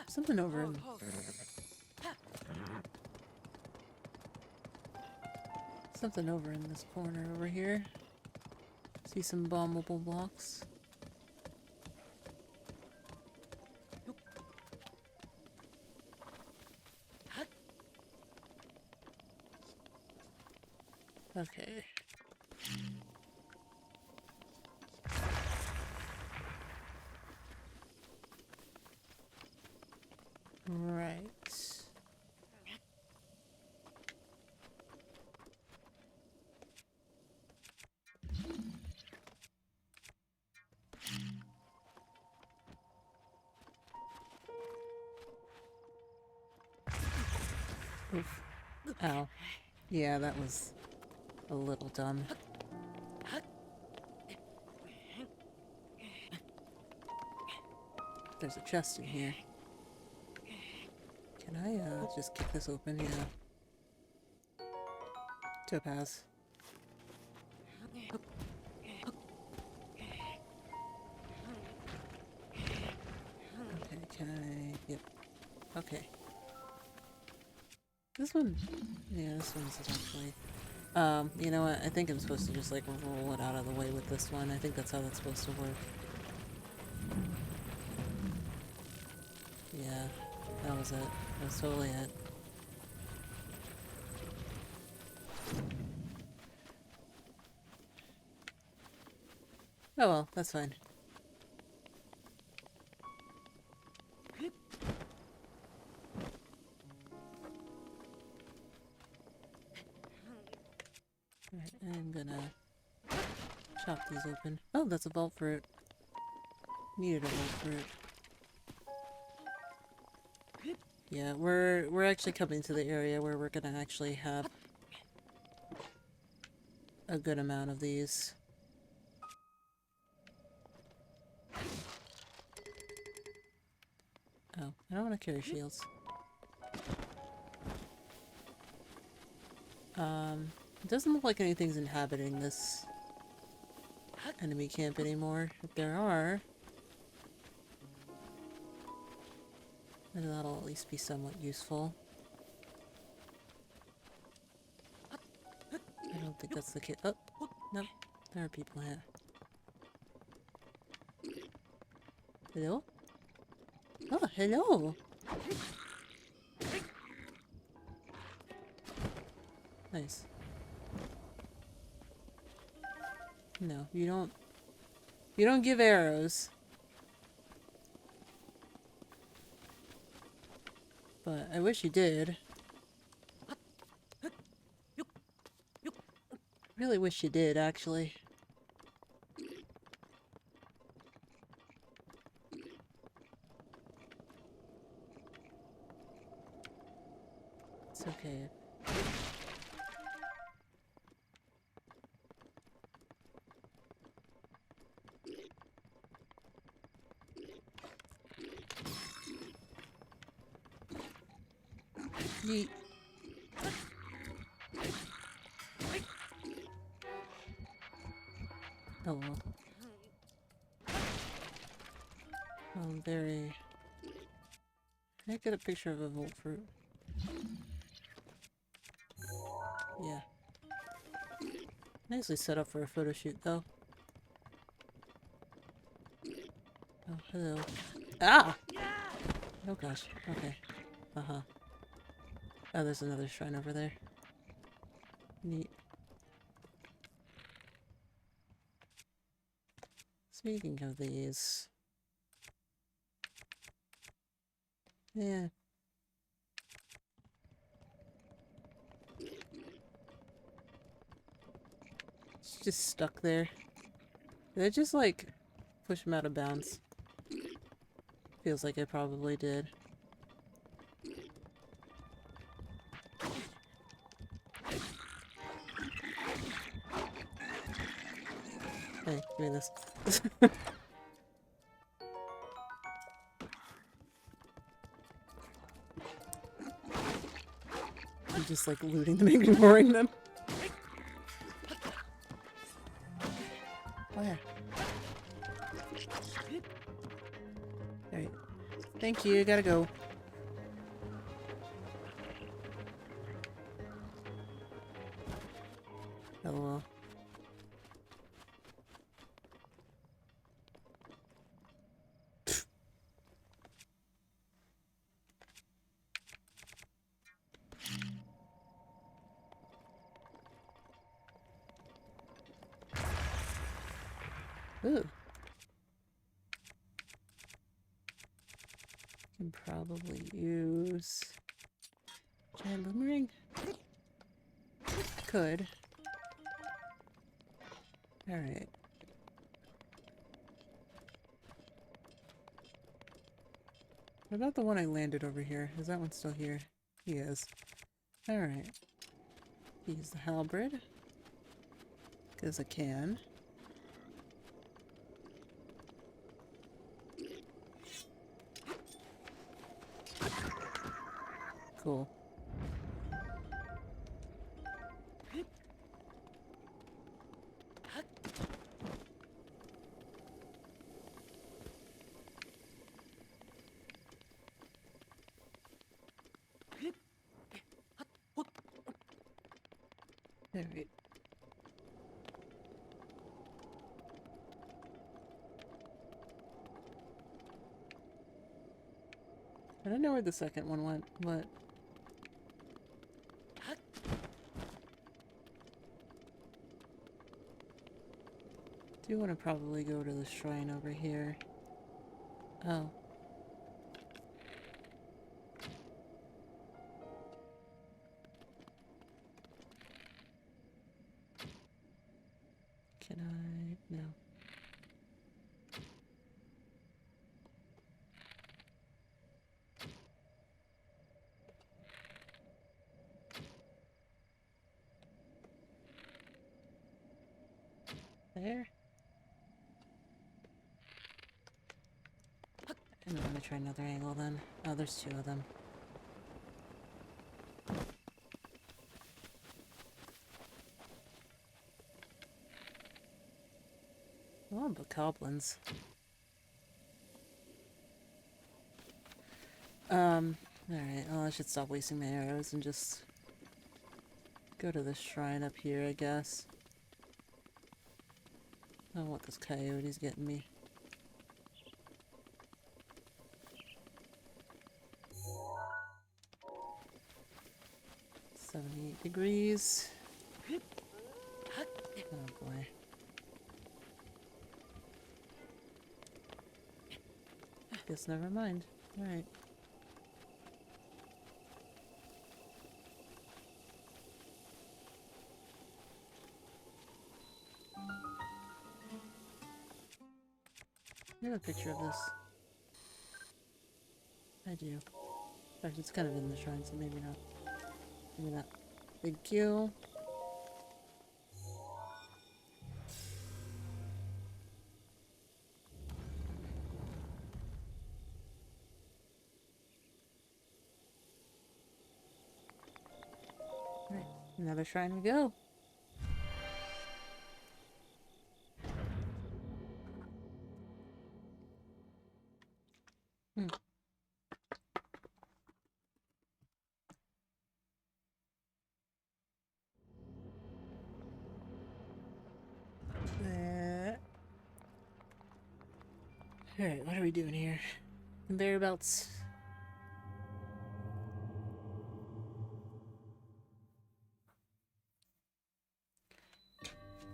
A: Something over in... Something over in this corner over here. See some bombable blocks. Okay. Right. Oof. Ow. Yeah, that was a little dumb. There's a chest in here. Can I, just kick this open? Yeah. Topaz. Okay, can I... Yep. Okay. This one... Yeah, this one's actually... you know what? I think I'm supposed to just, like, roll it out of the way with this one. I think that's how that's supposed to work. Yeah, that was it. That was totally it. Oh well, that's fine. Alright, I'm gonna chop these open. Oh, that's a vault fruit. Needed a vault fruit. Yeah, we're actually coming to the area where we're gonna actually have a good amount of these. Oh, I don't want to carry shields. It doesn't look like anything's inhabiting this enemy camp anymore. If there are, then that'll at least be somewhat useful. don't think that's the case. Oh, no. There are people here. Hello? Oh, hello! Nice. No, you don't. You don't give arrows. But I wish you did. Really wish you did, actually. It's okay. Yeet. Oh well. I'm very... Can I get a picture of a volt fruit? Yeah. Nicely set up for a photo shoot, though. Oh, hello. Ah! Oh gosh. Okay. Uh-huh. Oh, there's another shrine over there. Neat. Speaking of these... Yeah. It's just stuck there. Did I just, like, push him out of bounds? Feels like I probably did. Hey, give me this. I'm just, like, looting them, ignoring them. Where? Alright. Thank you, gotta go. LOL. Ooh. Can probably use giant boomerang. Could. Alright. What about the one I landed over here? Is that one still here? He is. Alright. Use the halberd. Because I can. Cool. Alright. I don't know where the second one went, but... I do want to probably go to the shrine over here. Oh. Can I? No. There? I'm gonna try another angle then. Oh, there's two of them. Oh, but goblins. Alright, well I should stop wasting my arrows and just go to this shrine up here, I guess. I don't want this coyote's getting me. 78 degrees. Oh boy. Guess never mind. Alright. I have a picture of this. I do. In fact, it's kind of in the shrine, so maybe not. Maybe not. Thank you. Alright, another shrine we go. Alright, what are we doing here? Conveyor belts.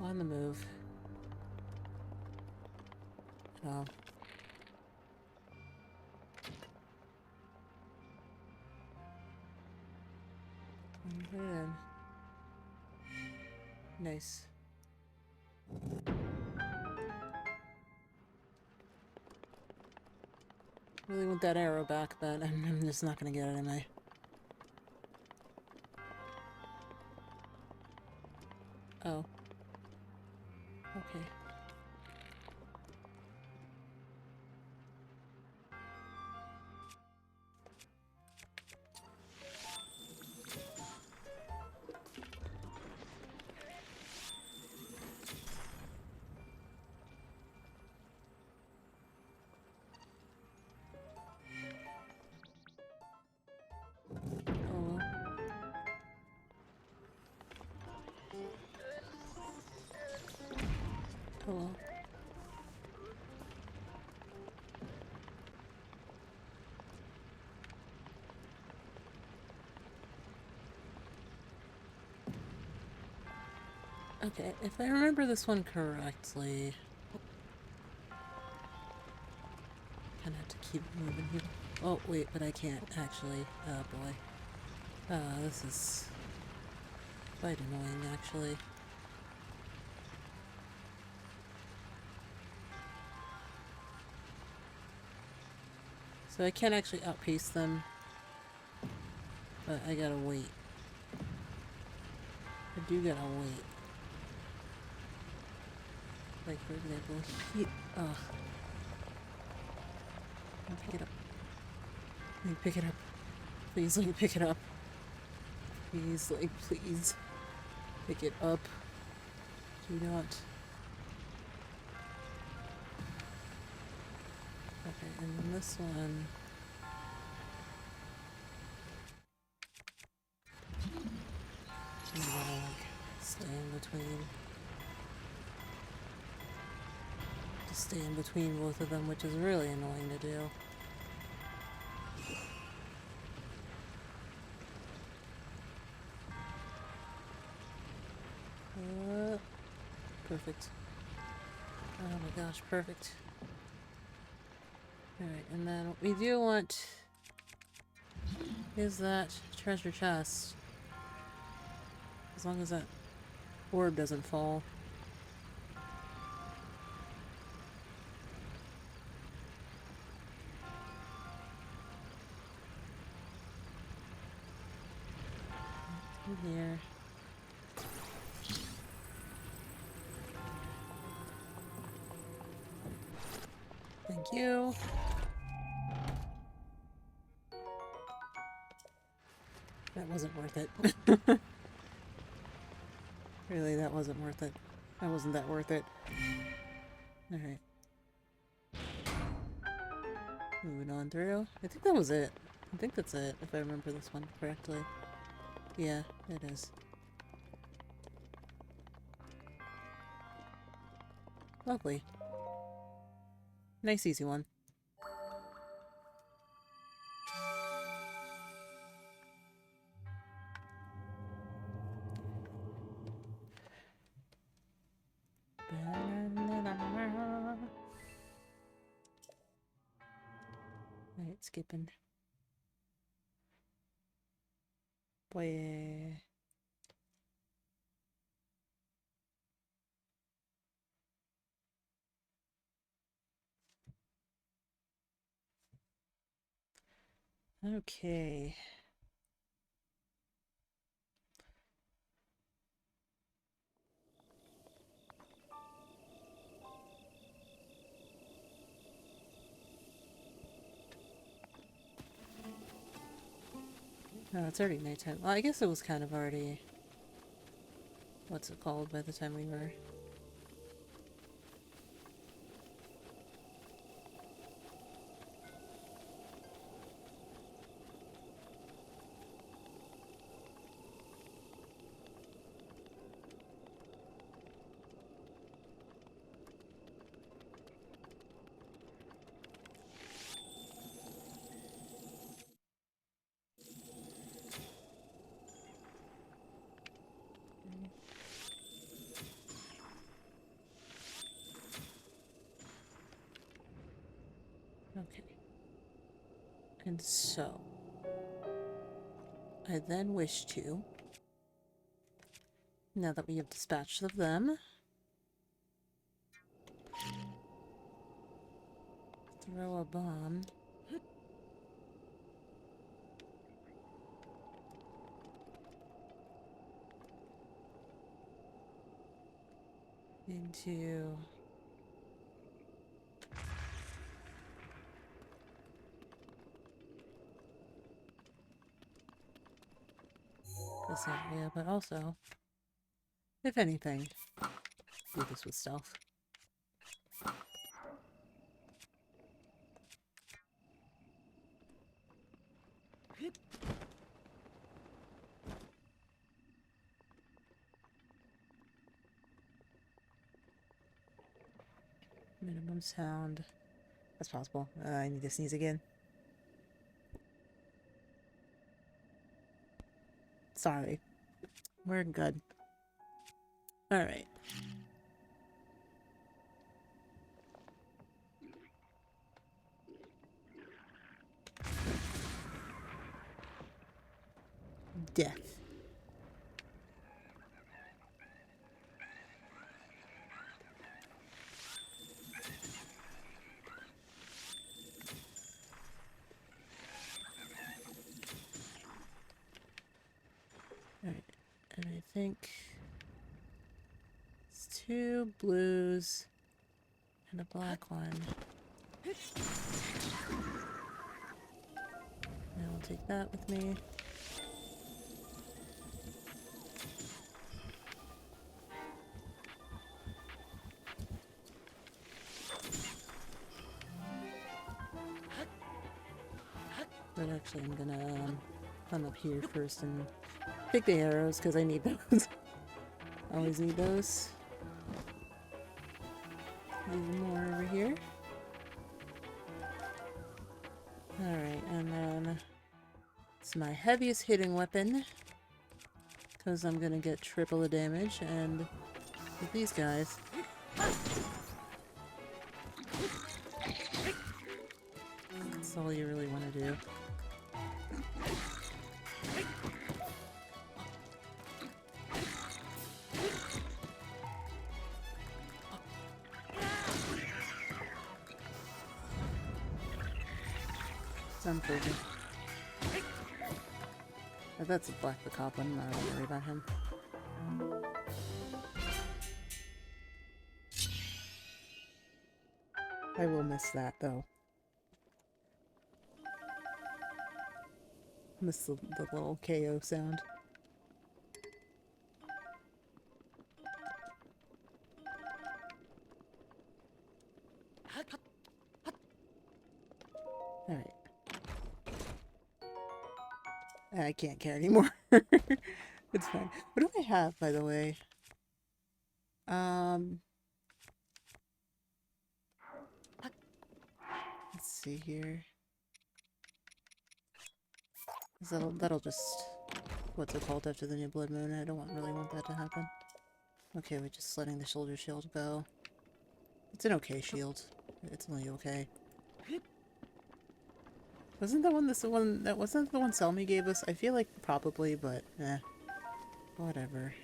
A: On the move. Oh. Put it in. Nice. Really want that arrow back, but I'm just not gonna get it, am I? Oh. Okay. Oh well. Oh well. Okay, if I remember this one correctly... Kinda have to keep moving here. Oh, wait, but I can't, actually. Oh, boy. This is... quite annoying, actually. So I can't actually outpace them. But I gotta wait. I do gotta wait. Like, for example, ugh. Let me pick it up. Let me pick it up. Please, let me pick it up. Please, like, please. Pick it up. Do not. Okay, and then this one. I'm gonna, like, stay in between. Just stay in between both of them, which is really annoying to do. Perfect. Oh my gosh, perfect. Alright, and then what we do want is that treasure chest. As long as that orb doesn't fall. In here. Thank you. That wasn't worth it. Really, that wasn't worth it. That wasn't that worth it. Alright. Moving on through. I think that was it. I think that's it, if I remember this one correctly. Yeah, it is. Lovely. Nice easy one. Alright, skipping. Boy. Okay. No, it's already nighttime. Well, I guess it was kind of already... What's it called by the time we were... Okay. And so... I then wish to... Now that we have dispatched of them... Throw a bomb... into... this area, but also... If anything... Do this with stealth. Minimum sound. That's possible. I need to sneeze again. Sorry. We're good. Alright. Death. Alright. And I think... it's 2 blues and a black one. And I'll take that with me. But actually I'm gonna come up here first and pick the arrows because I need those. Always need those. Leave more over here. Alright, and then it's my heaviest hitting weapon because I'm gonna get triple the damage, and with these guys that's all you really want to do. I'm freaking. If that's a Black the Cop, I'm not gonna worry about him. I will miss that though. Miss the little KO sound. Alright. I can't care anymore. It's fine. What do I have, by the way? see here. That'll just... What's it called after the new blood moon? I don't really want that to happen. Okay, we're just letting the shoulder shield go. It's an okay shield. It's only okay. Wasn't that wasn't the one Selmy gave us? I feel like probably, but eh. Whatever.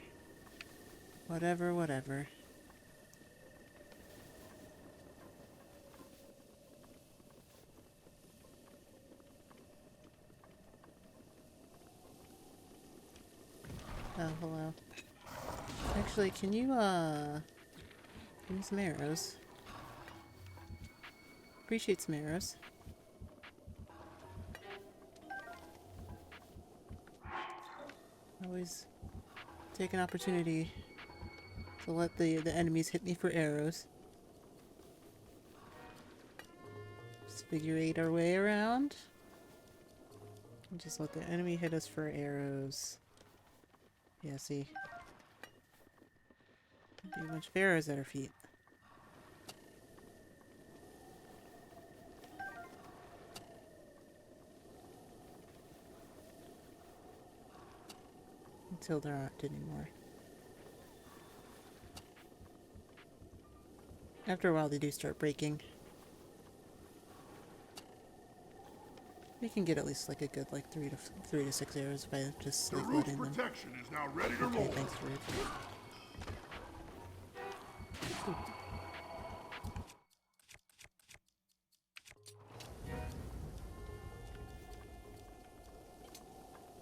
A: Whatever. Oh, hello. Actually, can you, give me some arrows? Appreciate some arrows. Always take an opportunity to let the enemies hit me for arrows. Just figure eight our way around. And just let the enemy hit us for arrows. Yeah, see? Be a bunch of arrows at our feet. Until there aren't anymore. After a while they do start breaking. We can get at least like a good like 3 to 6 arrows by just like letting them.
B: Protection is now ready to
A: Okay,
B: roll.
A: thanks, Root.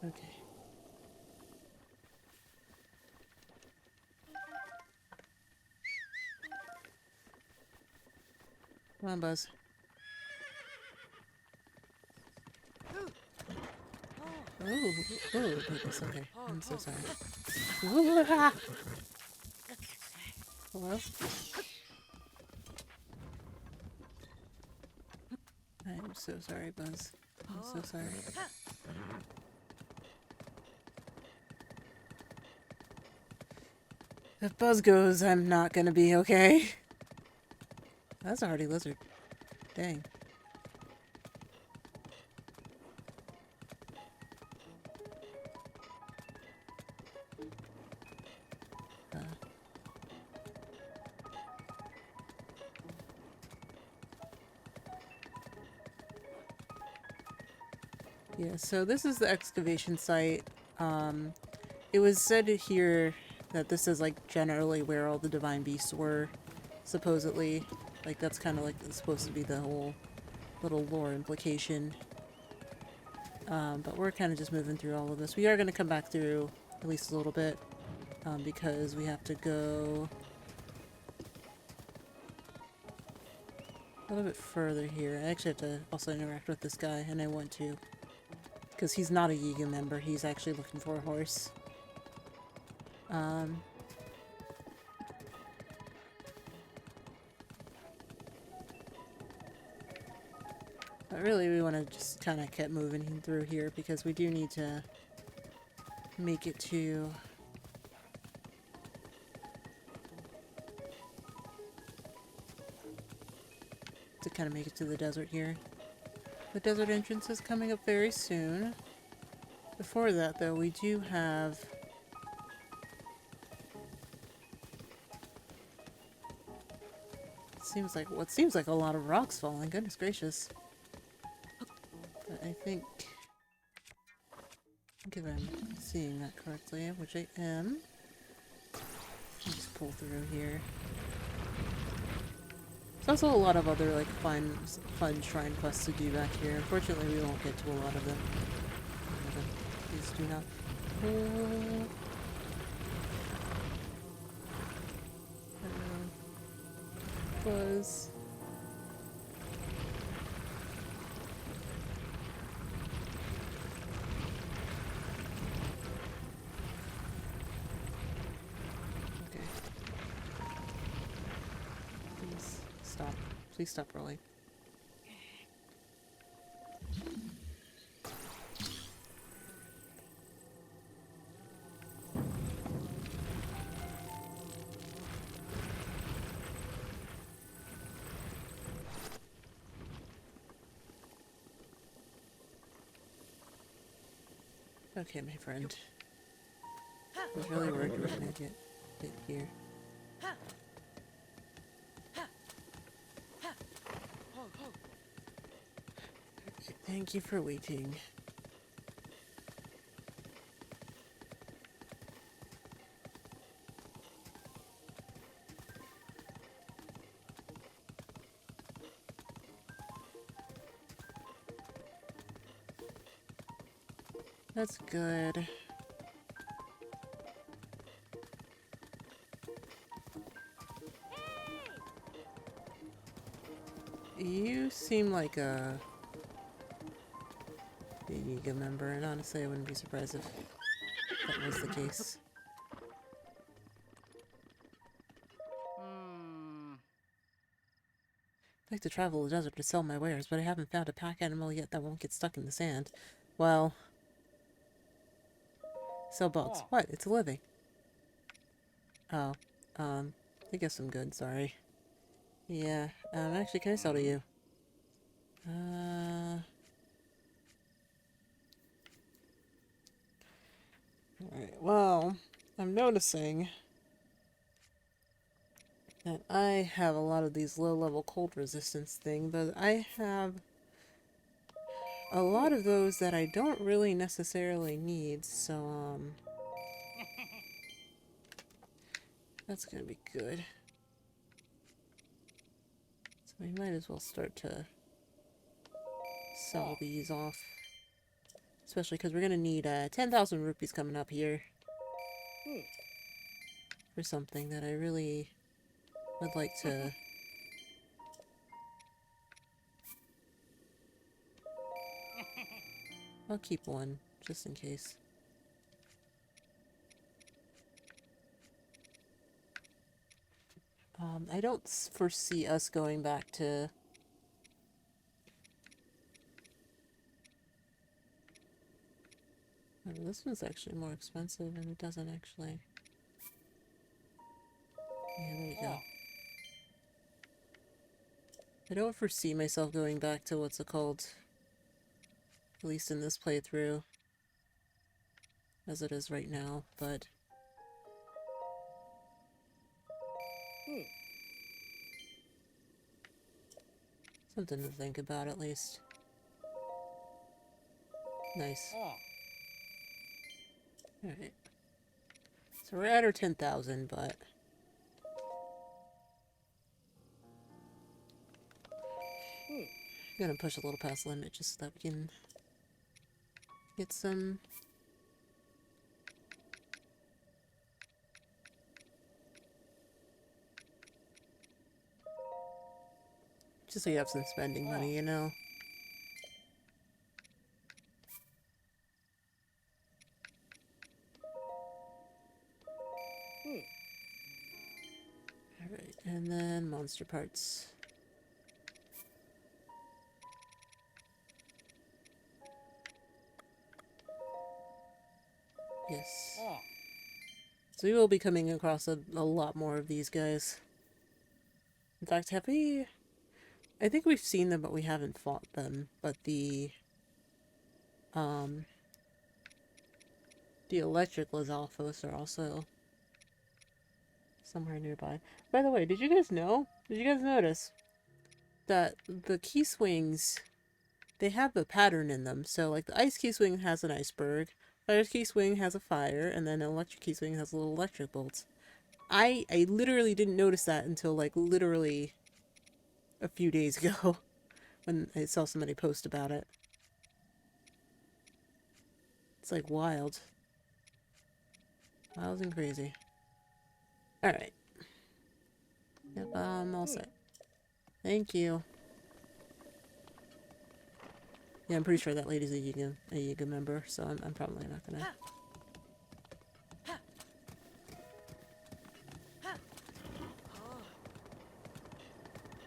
A: Okay. Come on, Buzz. Oh, goodness, okay. I'm so sorry. Hello? I'm so sorry, Buzz. I'm so sorry. If Buzz goes, I'm not gonna be okay. That's a hardy lizard. Dang. Yeah, so this is the excavation site. It was said here that this is like generally where all the divine beasts were, supposedly. Like that's kind of like supposed to be the whole little lore implication. But we're kind of just moving through all of this. We are going to come back through at least a little bit, because we have to go a little bit further here. I actually have to also interact with this guy, and I want to. Because he's not a Yiga member, he's actually looking for a horse. But really we want to just kind of keep moving through here because we do need to make it to kind of make it to the desert here. The desert entrance is coming up very soon. Before that, though, we do have what seems like a lot of rocks falling. Goodness gracious! But I think if I'm seeing that correctly, which I am, I'll just pull through here. There's also a lot of other like fun shrine quests to do back here. Unfortunately, we won't get to a lot of them. Please do not. Was okay. Please stop. Please stop rolling. Okay, my friend. I was really worried you were gonna get hit here. Okay, thank you for waiting. That's good. You seem like a Yiga member, and honestly I wouldn't be surprised if that was the case. I'd like to travel the desert to sell my wares, but I haven't found a pack animal yet that won't get stuck in the sand. Well... Sell bugs. What? It's a living. Oh. I guess I'm good, sorry. Yeah, actually, can I sell to you? Alright, well, I'm noticing that I have a lot of these low-level cold resistance things, but I have a lot of those that I don't really necessarily need, so, that's gonna be good. So we might as well start to sell these off. Especially because we're gonna need 10,000 rupees coming up here for something that I really would like to. I'll keep one just in case. I don't foresee us going back to. Oh, this one's actually more expensive, and it doesn't actually. Yeah, there we go. I don't foresee myself going back to what's it called, at least in this playthrough, as it is right now, but... something to think about, at least. Nice. Alright. So we're at our 10,000, but... I'm gonna push a little past the limit just so that we can get some... just so you have some spending money, you know? Alright, and then monster parts. Yes. So we will be coming across a lot more of these guys. In fact, have we... I think we've seen them, but we haven't fought them. But the electric Lizalfos are also somewhere nearby. By the way, did you guys know? Did you guys notice that the key swings, they have a pattern in them? So, like, the ice key swing has an iceberg, fire key swing has a fire, and then an electric key swing has little electric bolts. I literally didn't notice that until, like, literally a few days ago when I saw somebody post about it. It's, like, wild. Wild and crazy. Alright. Yep, I'm all set. Thank you. Yeah, I'm pretty sure that lady's a Yiga member, so I'm probably not gonna...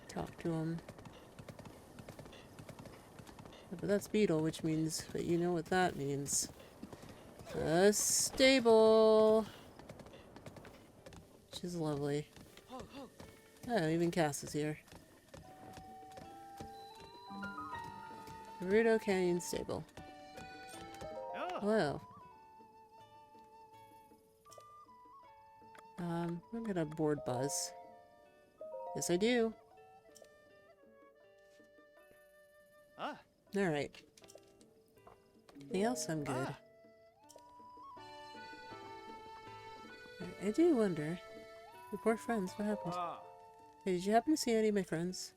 A: talk to him. But that's Beetle, which means... but you know what that means. A stable! Which is lovely. Oh, even Cass is here. Gerudo Canyon Stable. Hello. I'm gonna board Buzz. Yes, I do. Alright. Anything else? I'm good. I do wonder. Your poor friends, what happened? Hey, did you happen to see any of my friends?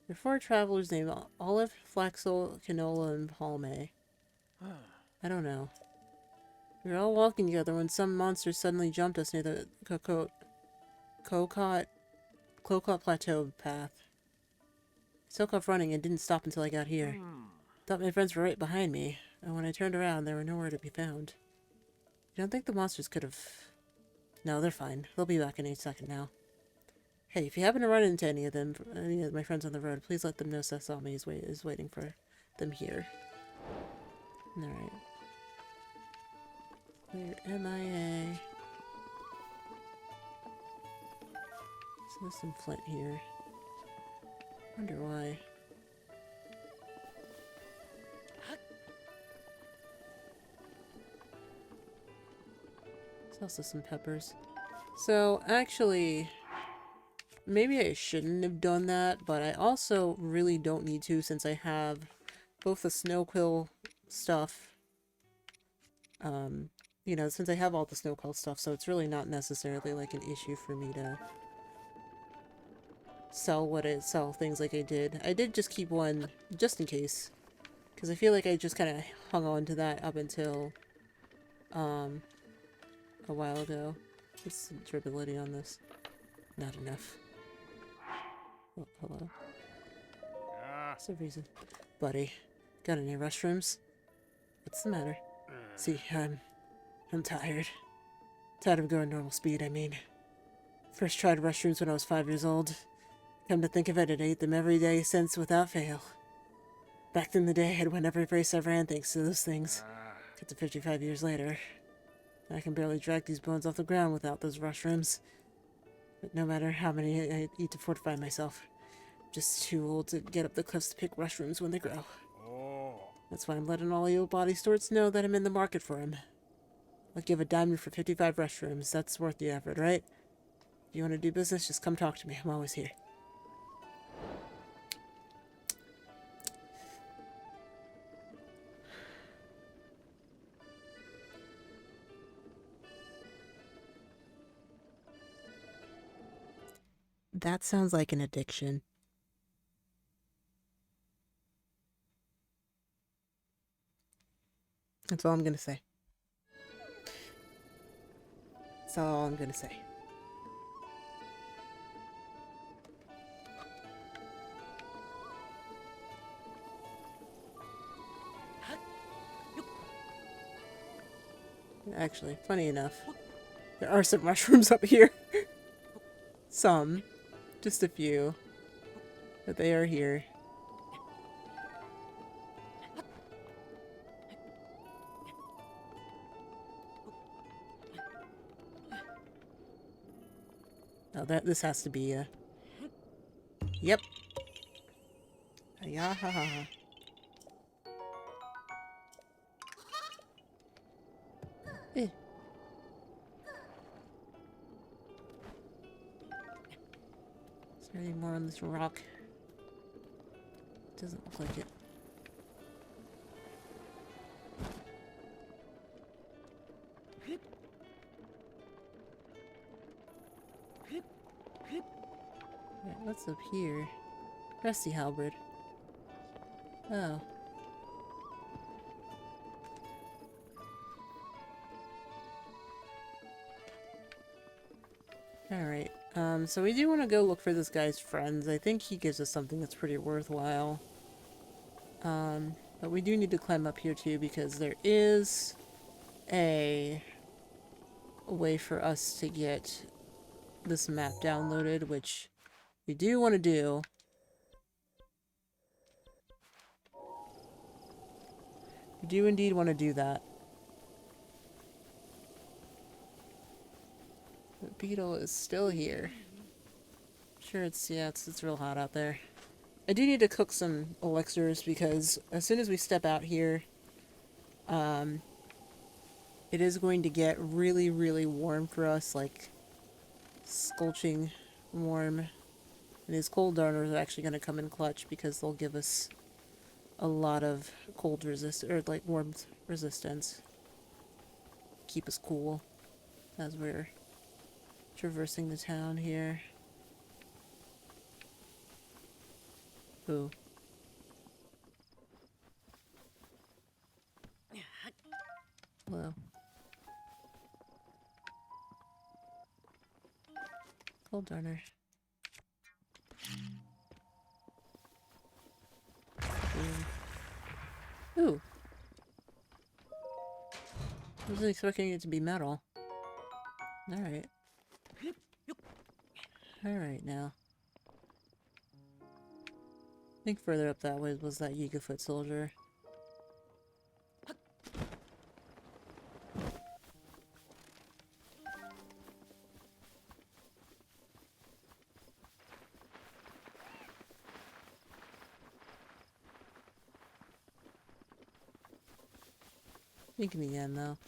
A: There are 4 travelers named Olive, Flaxel, Canola, and Palme. I don't know. We were all walking together when some monster suddenly jumped us near the Clocot Plateau path. I took off running and didn't stop until I got here. Thought my friends were right behind me, and when I turned around, they were nowhere to be found. You don't think the monsters could have... No, they're fine. They'll be back in any second now. Hey, if you happen to run into any of my friends on the road, please let them know Sesame is waiting for them here. Alright. Clear MIA. So there's some flint here. Wonder why. There's also some peppers. So, actually, maybe I shouldn't have done that, but I also really don't need to since I have both the snow quill stuff, you know, since I have all the snow quill stuff, so it's really not necessarily like an issue for me to sell things like I did. I did just keep one just in case, because I feel like I just kind of hung on to that up until a while ago. What's the durability on this? Not enough. Oh, hello. What's the reason? Buddy, got any restrooms? What's the matter? See, I'm tired. Tired of going normal speed, I mean. First tried restrooms when I was 5 years old. Come to think of it, I'd ate them every day since without fail. Back in the day, I'd win every race I ran thanks to those things. Get to 55 years later. I can barely drag these bones off the ground without those restrooms. But no matter how many I eat to fortify myself, I'm just too old to get up the cliffs to pick restrooms when they grow. That's why I'm letting all you body stores know that I'm in the market for them. I'll give a diamond for 55 restrooms. That's worth the effort, right? If you want to do business, just come talk to me. I'm always here. That sounds like an addiction. That's all I'm gonna say. That's all I'm gonna say. Actually, funny enough, there are some mushrooms up here. Some. Just a few. But they are here. Oh, this has to be a... Yep. Yeah, ha, ha, ha. Eh. Is there any more on this rock? Doesn't look like it. Right, what's up here? Rusty halberd. Oh. Alright, so we do want to go look for this guy's friends. I think he gives us something that's pretty worthwhile. But we do need to climb up here too because there is a way for us to get this map downloaded, which we do want to do. We do indeed want to do that. The beetle is still here. Sure, it's real hot out there. I do need to cook some elixirs because as soon as we step out here, it is going to get really, really warm for us. Like, scorching warm. And these cold darners are actually going to come in clutch because they'll give us a lot of cold resist or like warmth resistance. Keep us cool as we're traversing the town here. Ooh. Hello. Cold darner. Ooh. I wasn't expecting it to be metal. Alright. Alright now. I think further up that way was that Yiga-foot soldier. Think in the end though.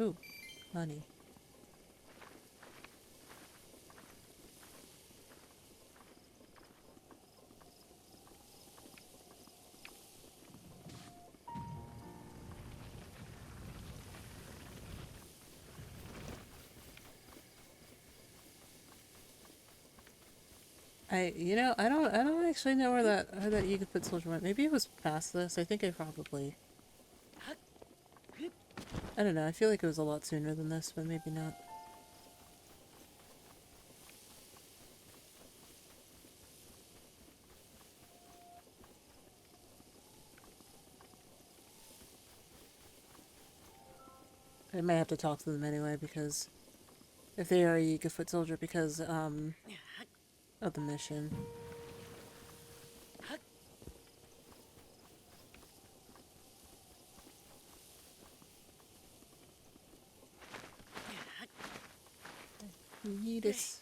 A: Ooh, honey. I don't actually know where that Yiga-foot soldier went. Maybe it was past this. I think I probably, I don't know. I feel like it was a lot sooner than this, but maybe not. I might have to talk to them anyway because if they are a Yiga-foot soldier because of the mission. Yeetus.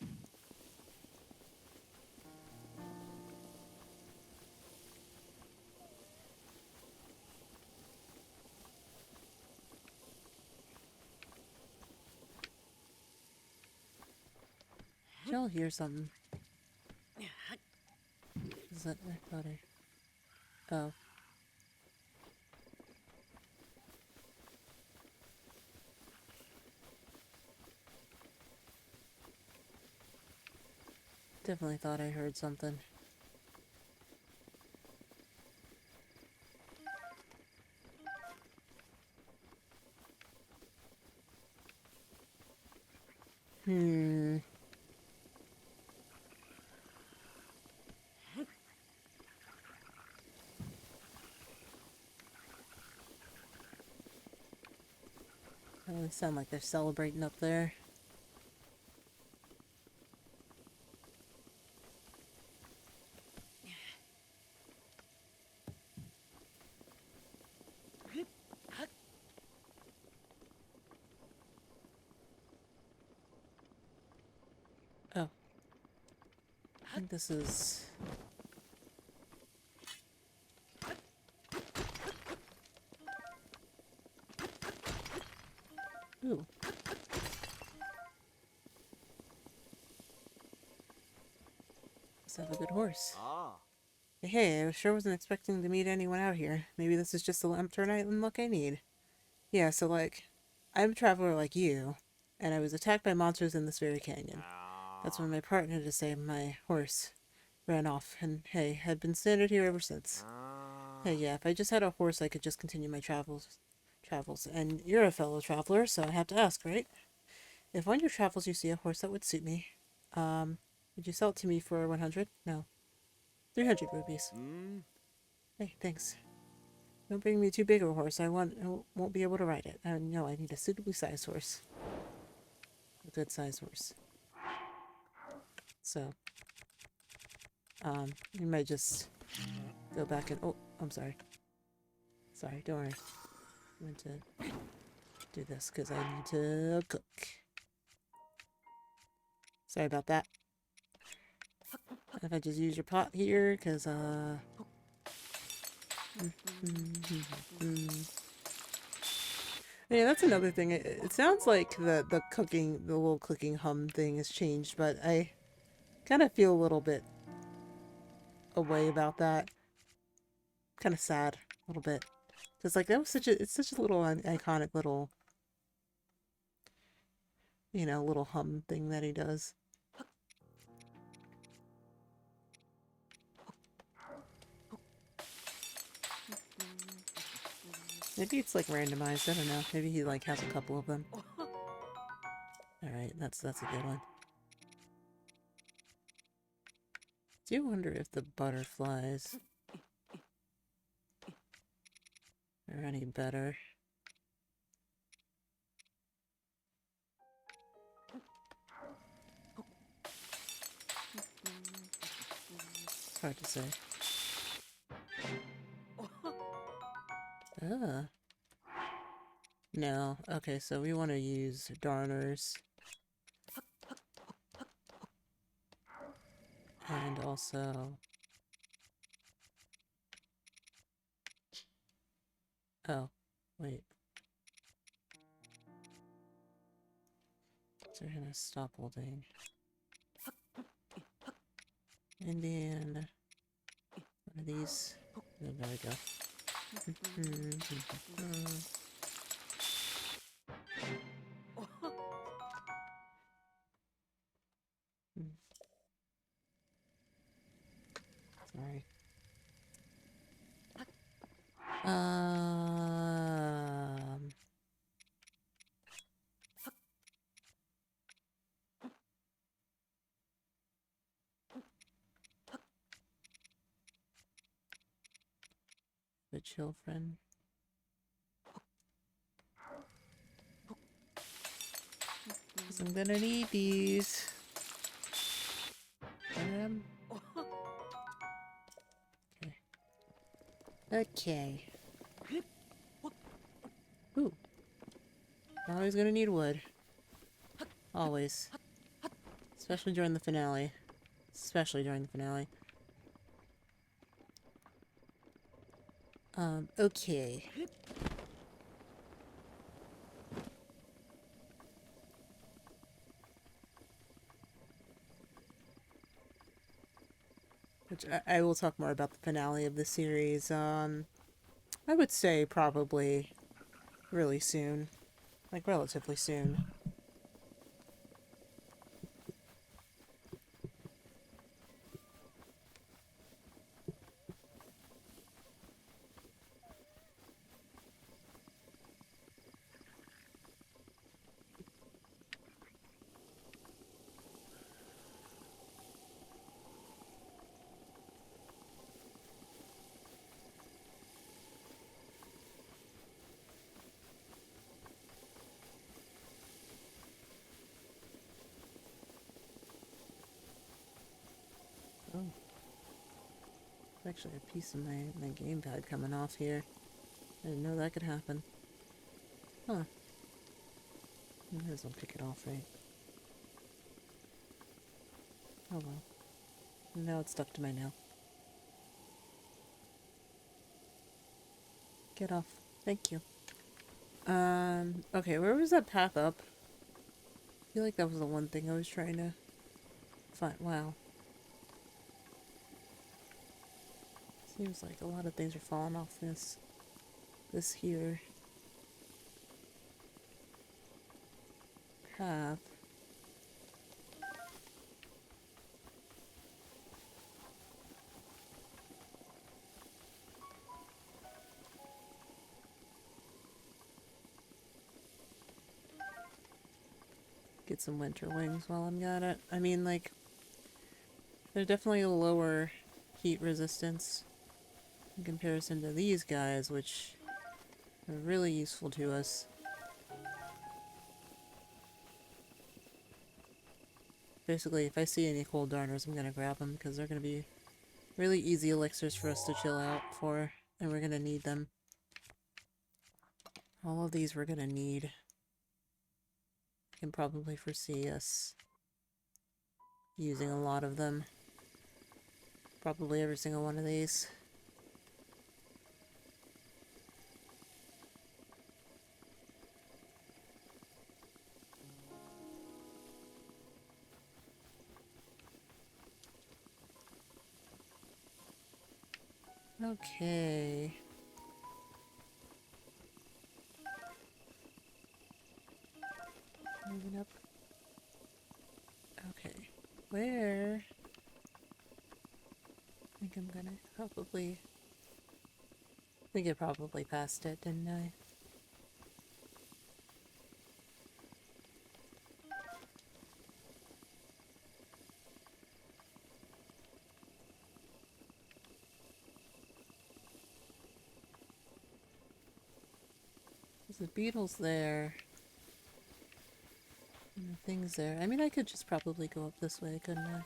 A: Did y'all hear something? Is that I thought I... Oh. Definitely thought I heard something. They sound like they're celebrating up there. Oh. I think this is... Ooh. Let's have a good horse.
B: Ah.
A: Hey, I sure wasn't expecting to meet anyone out here. Maybe this is just the lantern island look I need. Yeah, so like, I'm a traveler like you, and I was attacked by monsters in this very canyon. That's when my partner to say my horse ran off, and hey, had been stranded here ever since. Hey, yeah, if I just had a horse, I could just continue my travels. And you're a fellow traveler, so I have to ask, right? If on your travels you see a horse that would suit me, would you sell it to me for 100? No. 300 rupees. Hey, thanks. Don't bring me too big of a horse. I won't be able to ride it. No, I need a suitably sized horse. A good sized horse. So, We might just go back and... Oh, I'm sorry. Sorry, don't worry. I meant to do this because I need to cook. Sorry about that. If I just use your pot here, because, Yeah, that's another thing. It sounds like the cooking, the little clicking hum thing has changed, but I kind of feel a little bit away about that. Kind of sad, a little bit. Because, like, that was it's such a little iconic little, you know, little hum thing that he does. Maybe it's, like, randomized. I don't know. Maybe he, like, has a couple of them. Alright, that's a good one. Do you wonder if the butterflies are any better? It's hard to say. Ah. No. Okay, so we want to use darners. And also... Oh, wait. So we're gonna stop holding. Indian. One of these. Oh, there we go. Sorry. The chill friend. 'Cause I'm gonna need these. Okay. Okay. Ooh. Always gonna need wood. Always. Especially during the finale. Especially during the finale. Okay. Which I will talk more about the finale of the series. I would say probably really soon. Like, relatively soon. Oh. Actually, a piece of my gamepad coming off here. I didn't know that could happen. Huh. Might as well pick it off, right? Oh well. Now it's stuck to my nail. Get off. Thank you. Okay, where was that path up? I feel like that was the one thing I was trying to find. Wow. Seems like a lot of things are falling off this here path. Get some winter wings while I'm at it. I mean, like, they're definitely a lower heat resistance in comparison to these guys, which are really useful to us. Basically, if I see any cold darners, I'm gonna grab them because they're gonna be Really easy elixirs for us to chill out for, and we're gonna need them. All of these we're gonna need. I can probably foresee us using a lot of them. Probably every single one of these. Okay. Moving up. Okay. Where? I think I'm gonna probably... I think I probably passed it, didn't I? There's the beetles there. And the things there. I mean, I could just probably go up this way, couldn't I?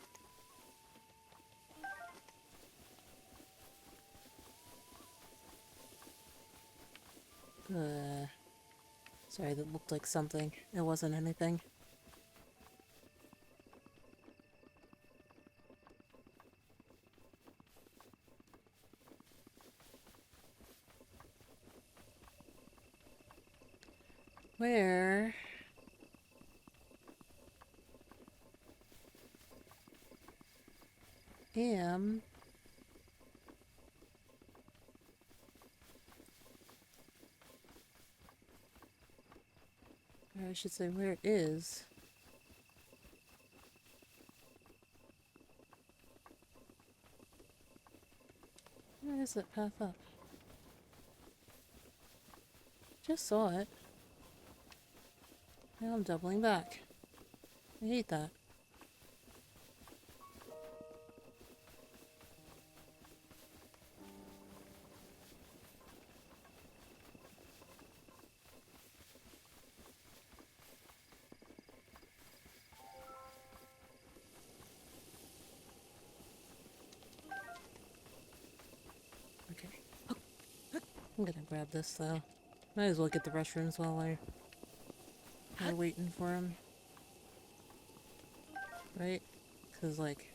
A: Sorry, that looked like something. It wasn't anything. Where? Am... Or I should say, where is... Where is that path up? Just saw it. Now I'm doubling back. I hate that. Okay. I'm gonna grab this though. Might as well get the restrooms while we're waiting for him. Right? Because, like,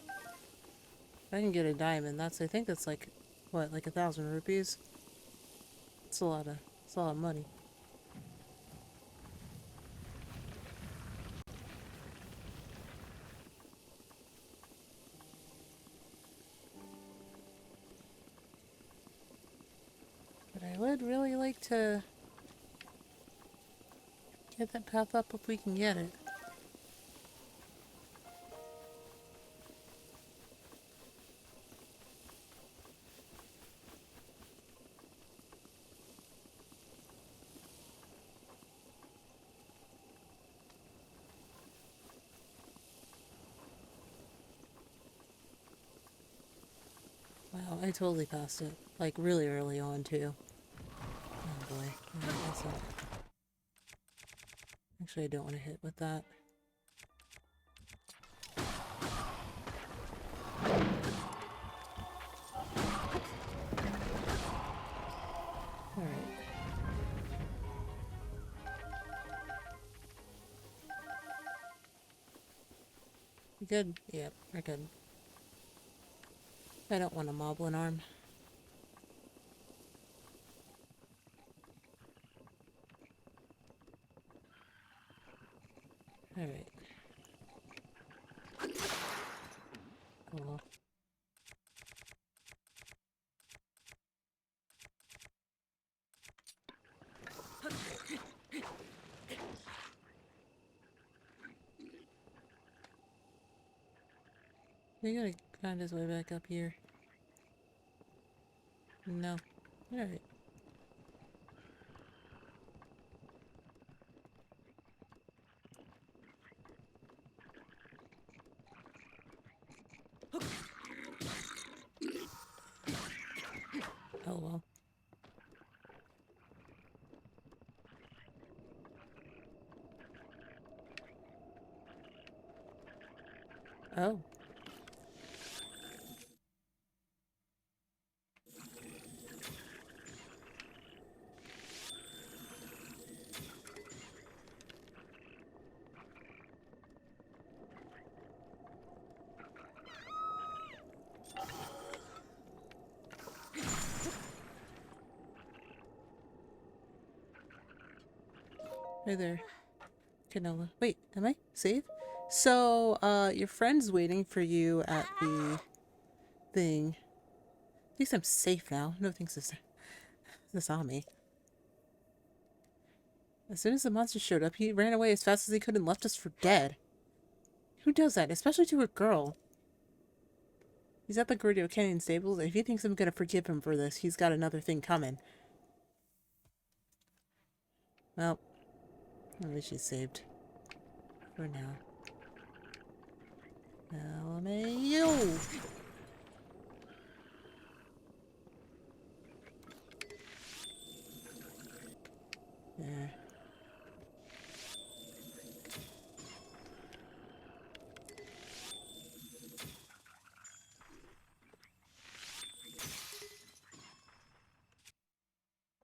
A: if I can get a diamond, I think that's like, what, like 1,000 rupees? It's a lot of money. But I would really like to get that path up if we can get it. Wow, I totally passed it. Like, really early on, too. Oh boy. Alright, that's it. Actually, I don't want to hit with that. Alright. We good? Yep, we're good. I don't want a moblin arm. Alright. Cool. We gotta find his way back up here. No. Alright. Oh well. Oh. Hey there, Canola. Wait, am I safe? So, your friend's waiting for you at the thing. At least I'm safe now. No thanks to this on me. As soon as the monster showed up, he ran away as fast as he could and left us for dead. Who does that? Especially to a girl. He's at the Gordio Canyon stables, and if he thinks I'm gonna forgive him for this, he's got another thing coming. Well, at least she's saved. For now. LMAO! There.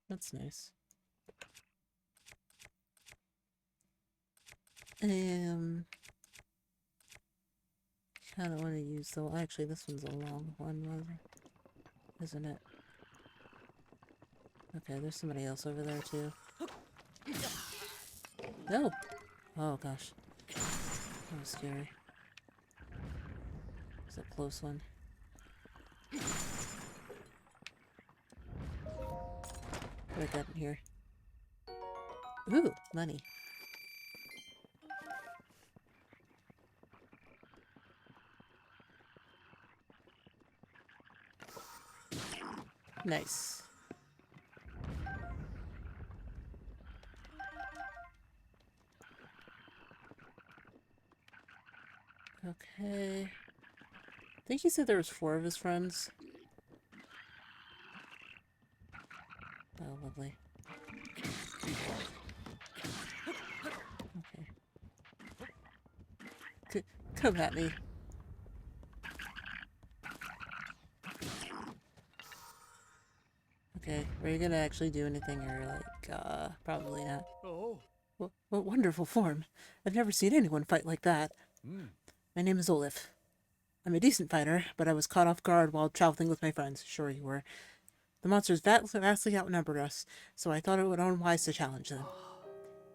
A: That's nice. Kinda want to use though. Actually, this one's a long one, isn't it? Okay, there's somebody else over there too. No! Oh gosh. That was scary. It's a close one. What do I got in here? Ooh, money. Nice. Okay. I think he said there was 4 of his friends. Oh, lovely. Okay. Come at me. Okay, are you gonna actually do anything or probably not?
B: Oh.
A: What wonderful form. I've never seen anyone fight like that. My name is Olaf. I'm a decent fighter, but I was caught off guard while traveling with my friends. Sure you were. The monsters vastly outnumbered us, so I thought it would unwise to challenge them.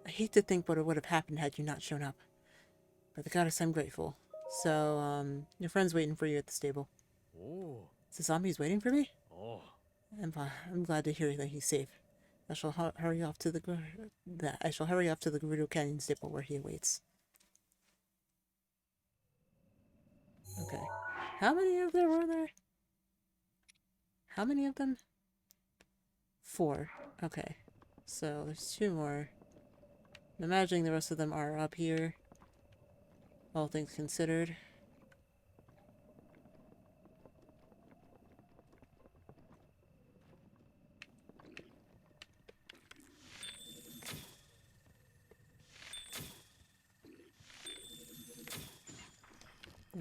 A: I hate to think what would have happened had you not shown up. But the goddess, I'm grateful. So, your friend's waiting for you at the stable.
B: Oh.
A: Is the zombies waiting for me?
B: Oh.
A: I'm glad to hear that he's safe. I shall hurry off to the Gerudo Canyon stable where he awaits. Okay. How many of there were there? How many of them? 4. Okay. So there's 2 more. I'm imagining the rest of them are up here. All things considered.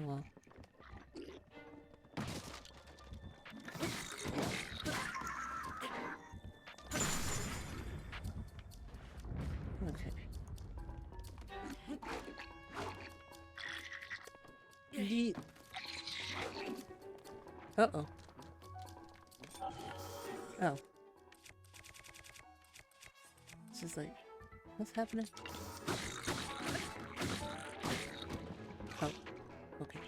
A: Well. Okay. Yeet. Uh-oh. Oh. It's just like, what's happening? Oh. Okay.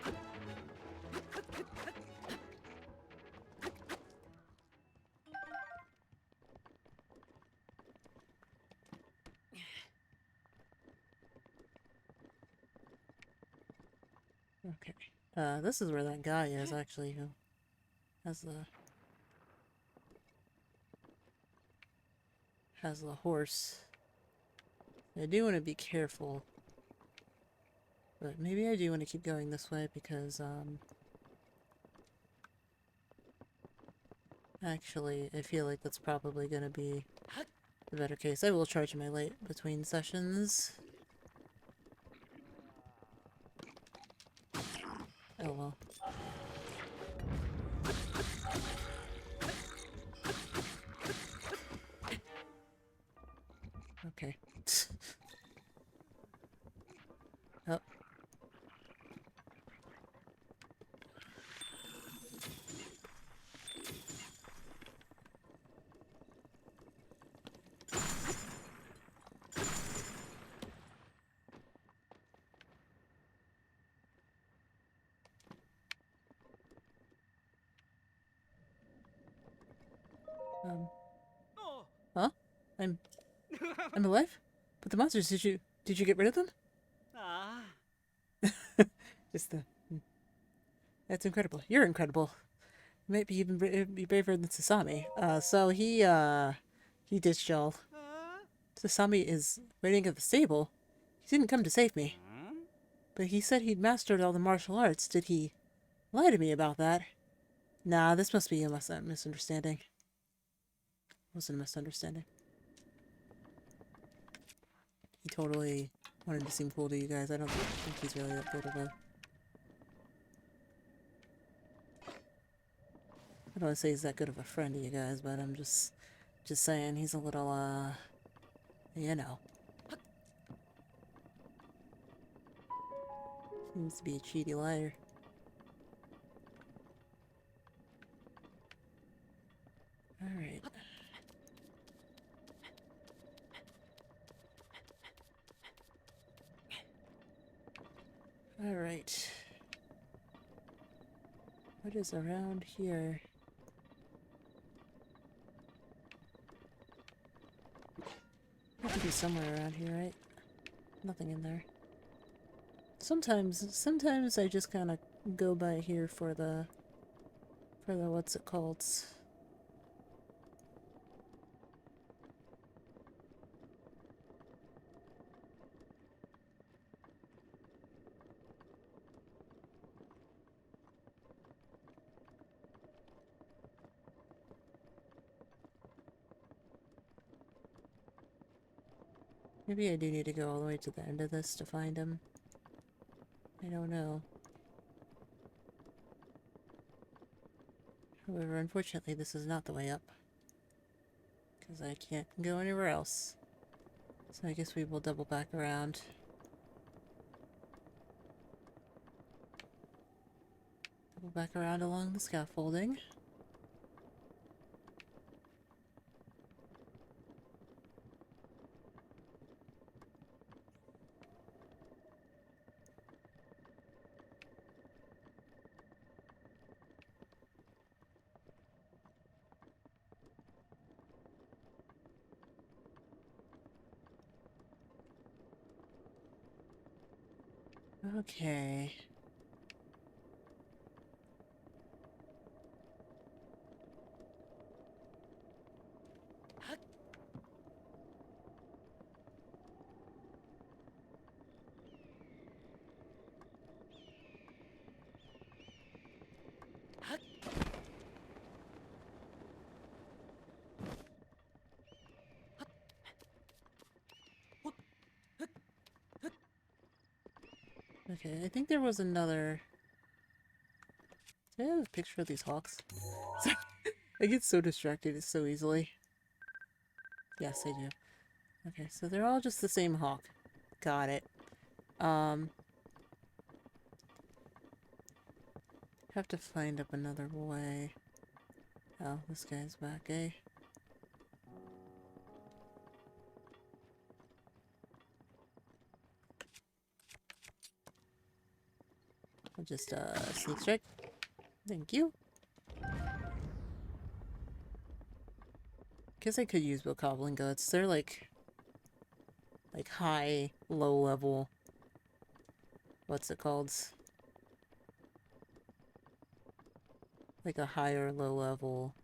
A: Okay. This is where that guy is, actually, who has the horse. I do want to be careful. But maybe I do want to keep going this way because, actually, I feel like that's probably going to be the better case. I will charge my light between sessions. Oh well. Okay. Oh. I'm alive? But the monsters, did you get rid of them?
B: Ah.
A: Just the... That's incredible. You're incredible. You might be even be braver than Sasami. So he ditched y'all. Sasami is waiting at the stable. He didn't come to save me. But he said he'd mastered all the martial arts. Did he lie to me about that? Nah, this must be a misunderstanding. It wasn't a misunderstanding. He totally wanted to seem cool to you guys. I don't think he's really that good of a... I don't want to say he's that good of a friend to you guys, but I'm just saying he's a little, you know. Seems to be a cheaty liar. Alright. Alright. What is around here? It could be somewhere around here, right? Nothing in there. Sometimes I just kind of go by here for the what's it called? Maybe I do need to go all the way to the end of this to find him. I don't know. However, unfortunately, this is not the way up. Because I can't go anywhere else. So I guess we will double back around. Double back around along the scaffolding. Okay. Okay, I think there was another... Do I have a picture of these hawks? I get so distracted so easily. Yes, I do. Okay, so they're all just the same hawk. Got it. Have to find up another way. Oh, this guy's back, eh? I'll just, sneak check. Thank you. Guess I could use bokoblin guts. They're like high, low level. What's it called? Like a higher low level.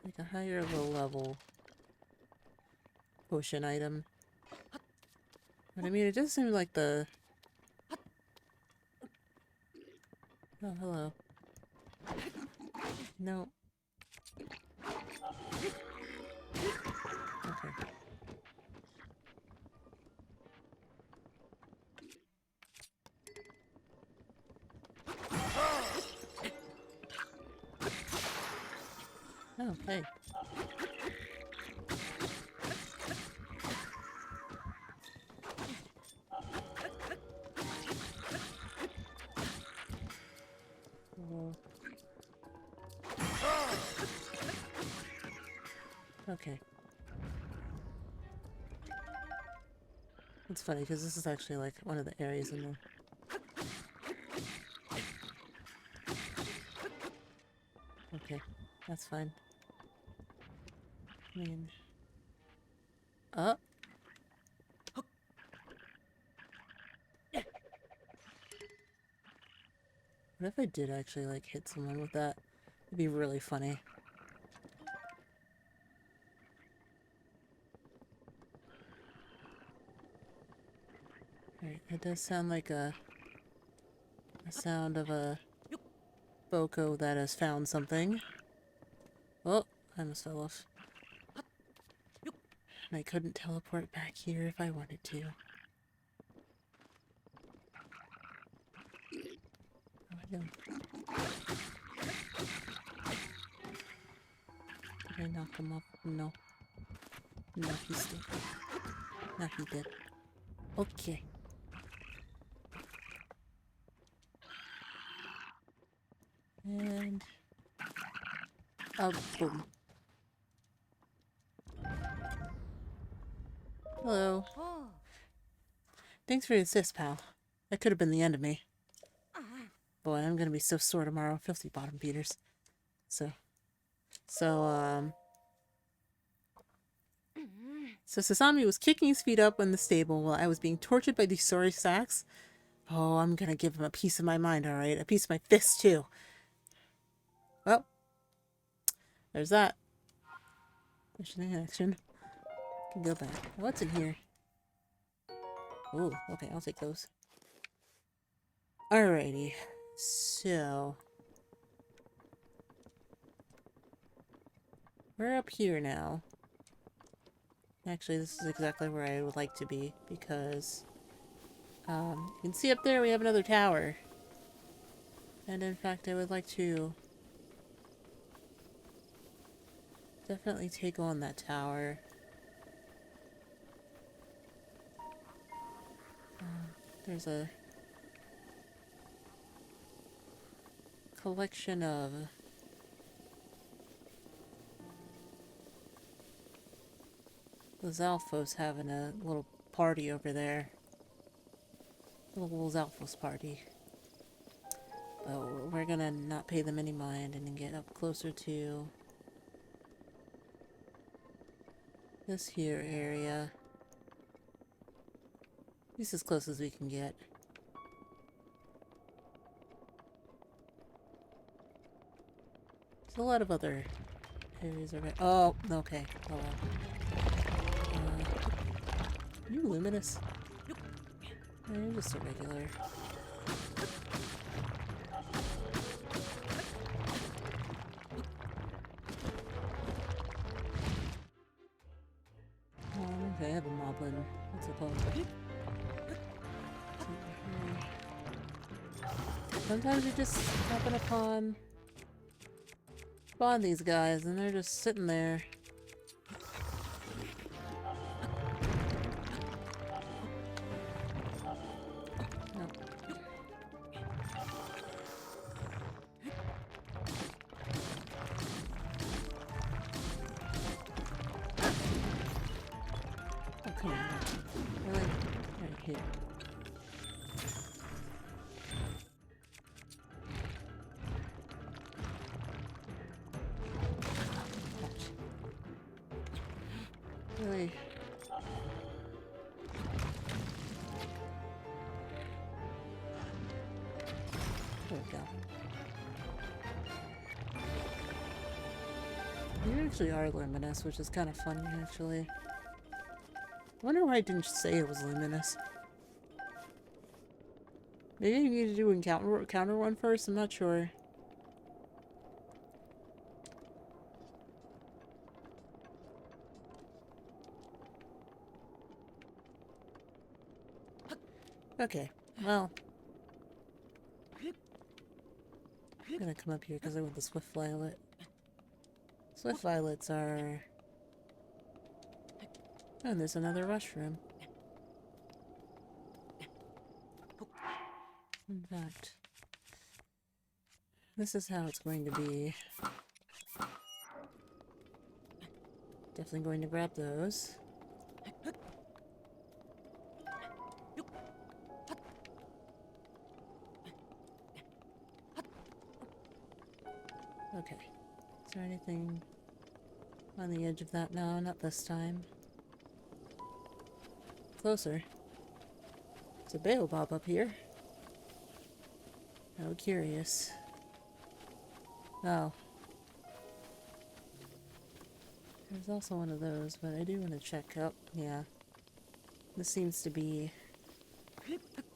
A: Like a higher low level potion item. But I mean, it does seem like the... Oh, hello. No. Okay. Oh, hey. Whoa. Okay. It's funny because this is actually like one of the areas in the... Okay, that's fine. I mean... Oh! What if I did actually like hit someone with that? It'd be really funny. Alright, it does sound like a sound of a Boko that has found something. Oh, I almost fell off. And I couldn't teleport back here if I wanted to. Oh, I don't. Did I knock him up? No. No, he's dead. No, he did. Okay. And... oh, boom. Hello. Thanks for your assist, pal. That could have been the end of me. Boy, I'm gonna be so sore tomorrow. Filthy bottom beaters. So Sasami was kicking his feet up in the stable while I was being tortured by these sorry sacks. Oh, I'm gonna give him a piece of my mind, alright? A piece of my fist, too. Well, there's that. There's an action. Can go back. What's in here? Ooh, okay, I'll take those. Alrighty. So... we're up here now. Actually, this is exactly where I would like to be, because... you can see up there we have another tower. And in fact, I would like to... definitely take on that tower. There's a... collection of... the Zalfos having a little party over there. A little Zalfos party. But we're gonna not pay them any mind and get up closer to this here area. At least as close as we can get. There's a lot of other areas over. Oh, okay. Oh well. Are you luminous? No, you're just a regular. Okay, I have a moblin. What's it called? Sometimes you just happen upon spawn these guys and they're just sitting there. Come on. Really? Right here. Ouch. Really? There we go. You actually are luminous, which is kind of funny, actually. I wonder why I didn't say it was luminous. Maybe you need to do a counter one first, I'm not sure. Okay, well. I'm gonna come up here because I want the Swift Violet. Swift Violets are... oh, and there's another rush room. In fact, this is how it's going to be. Definitely going to grab those. anything on the edge of that? No, not this time. Closer. It's a baobab up here. How curious. Oh. There's also one of those, but I do want to check up. Yeah. This seems to be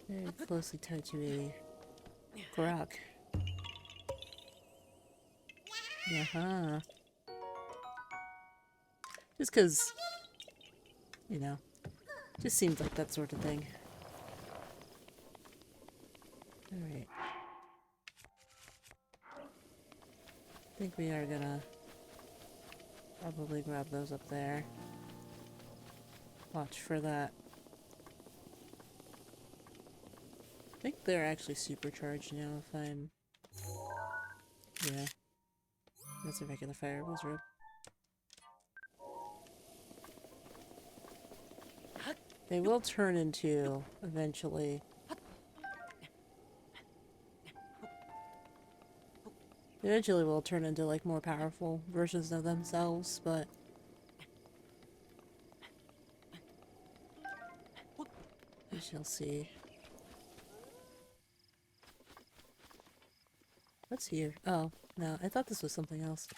A: very closely tied to a grok. Uh-huh. Just because, you know, just seems like that sort of thing. Alright. I think we are gonna probably grab those up there. Watch for that. I think they're actually supercharged now if I'm... Yeah. That's a regular fire wizard. They will turn into, eventually... They eventually will turn into, like, more powerful versions of themselves, but... we shall see. What's here? Oh, no, I thought this was something else.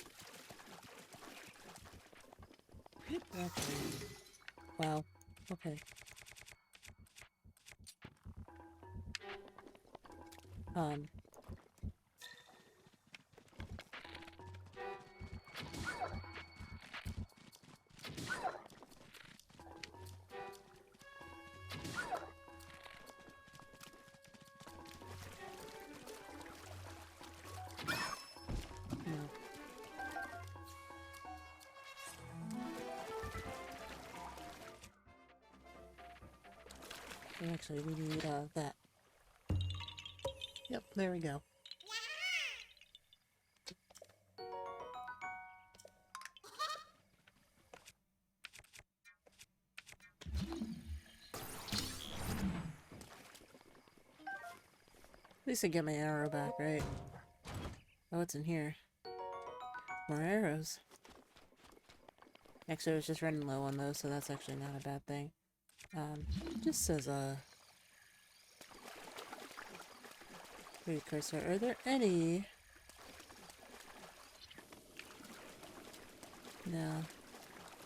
A: Okay. Wow. Okay. No. Actually, we need, that. Yep, there we go. At least I get my arrow back, right? Oh, what's in here? More arrows. Actually, I was just running low on those, so that's actually not a bad thing. Just as a... Wait, cursor, are there any... No.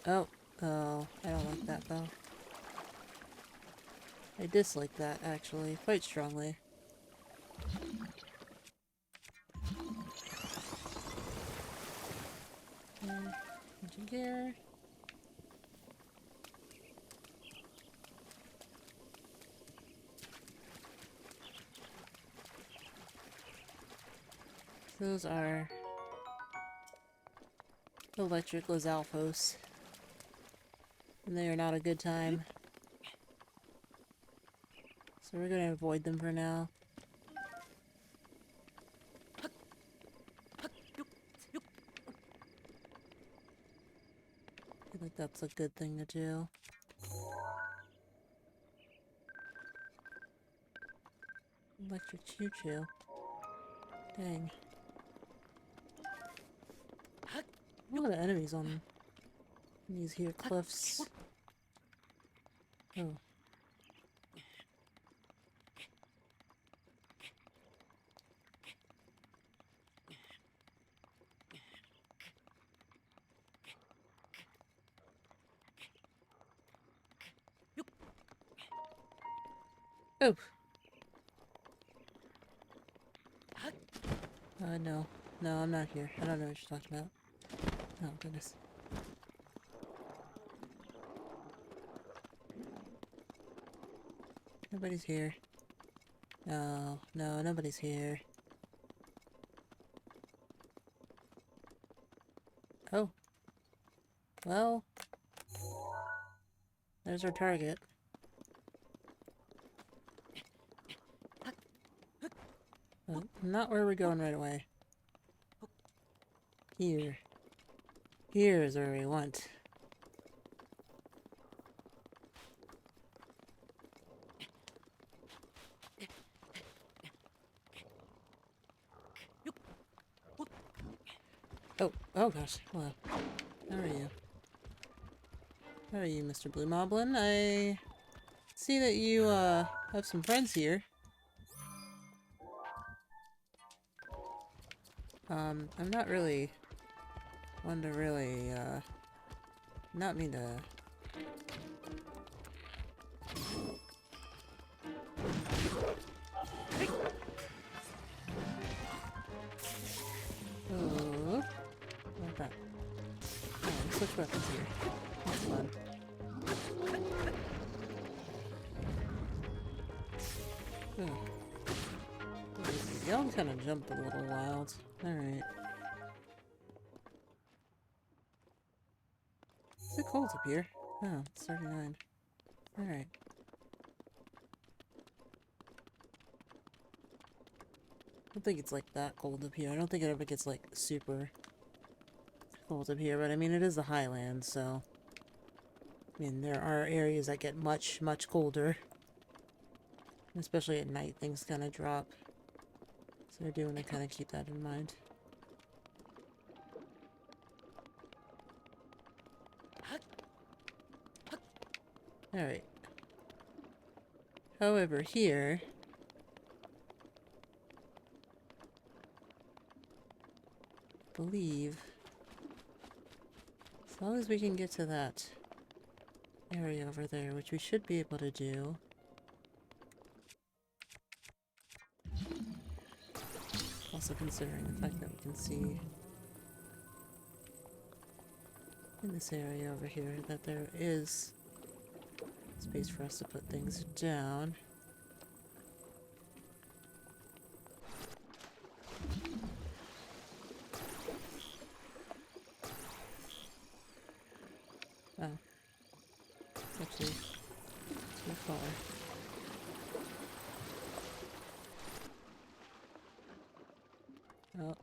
A: Oh. Oh, I don't like that, though. I dislike that, actually, quite strongly. Engine gear. Those are electric Lizalfos. And they are not a good time. So we're gonna avoid them for now. I feel like that's a good thing to do. Electric choo-choo. Dang. A lot of enemies on these here cliffs. Oh. Oh! No. No, I'm not here. I don't know what you're talking about. Oh, goodness. Nobody's here. No, no, nobody's here. Oh. Well. There's our target. But not where we're going right away. Here. Here is where we want. Oh, Oh gosh, hello. How are you? How are you, Mr. Blue Moblin? I see that you, have some friends here. I'm not really one to really, not mean to... Oh, like that. Oh, let's switch weapons here. That's fun. Oh. Y'all kind of jumped a little wild. Alright. Is it cold up here? Oh, it's 39. Alright. I don't think it's like that cold up here. I don't think it ever gets like super cold up here, but I mean it is the highlands, so I mean there are areas that get much, much colder. Especially at night things kinda drop. So I do want to kinda keep that in mind. Alright. However, here I believe as long as we can get to that area over there, which we should be able to do. Also considering the fact that we can see in this area over here that there is space for us to put things down. Oh. Actually, too far. Oh.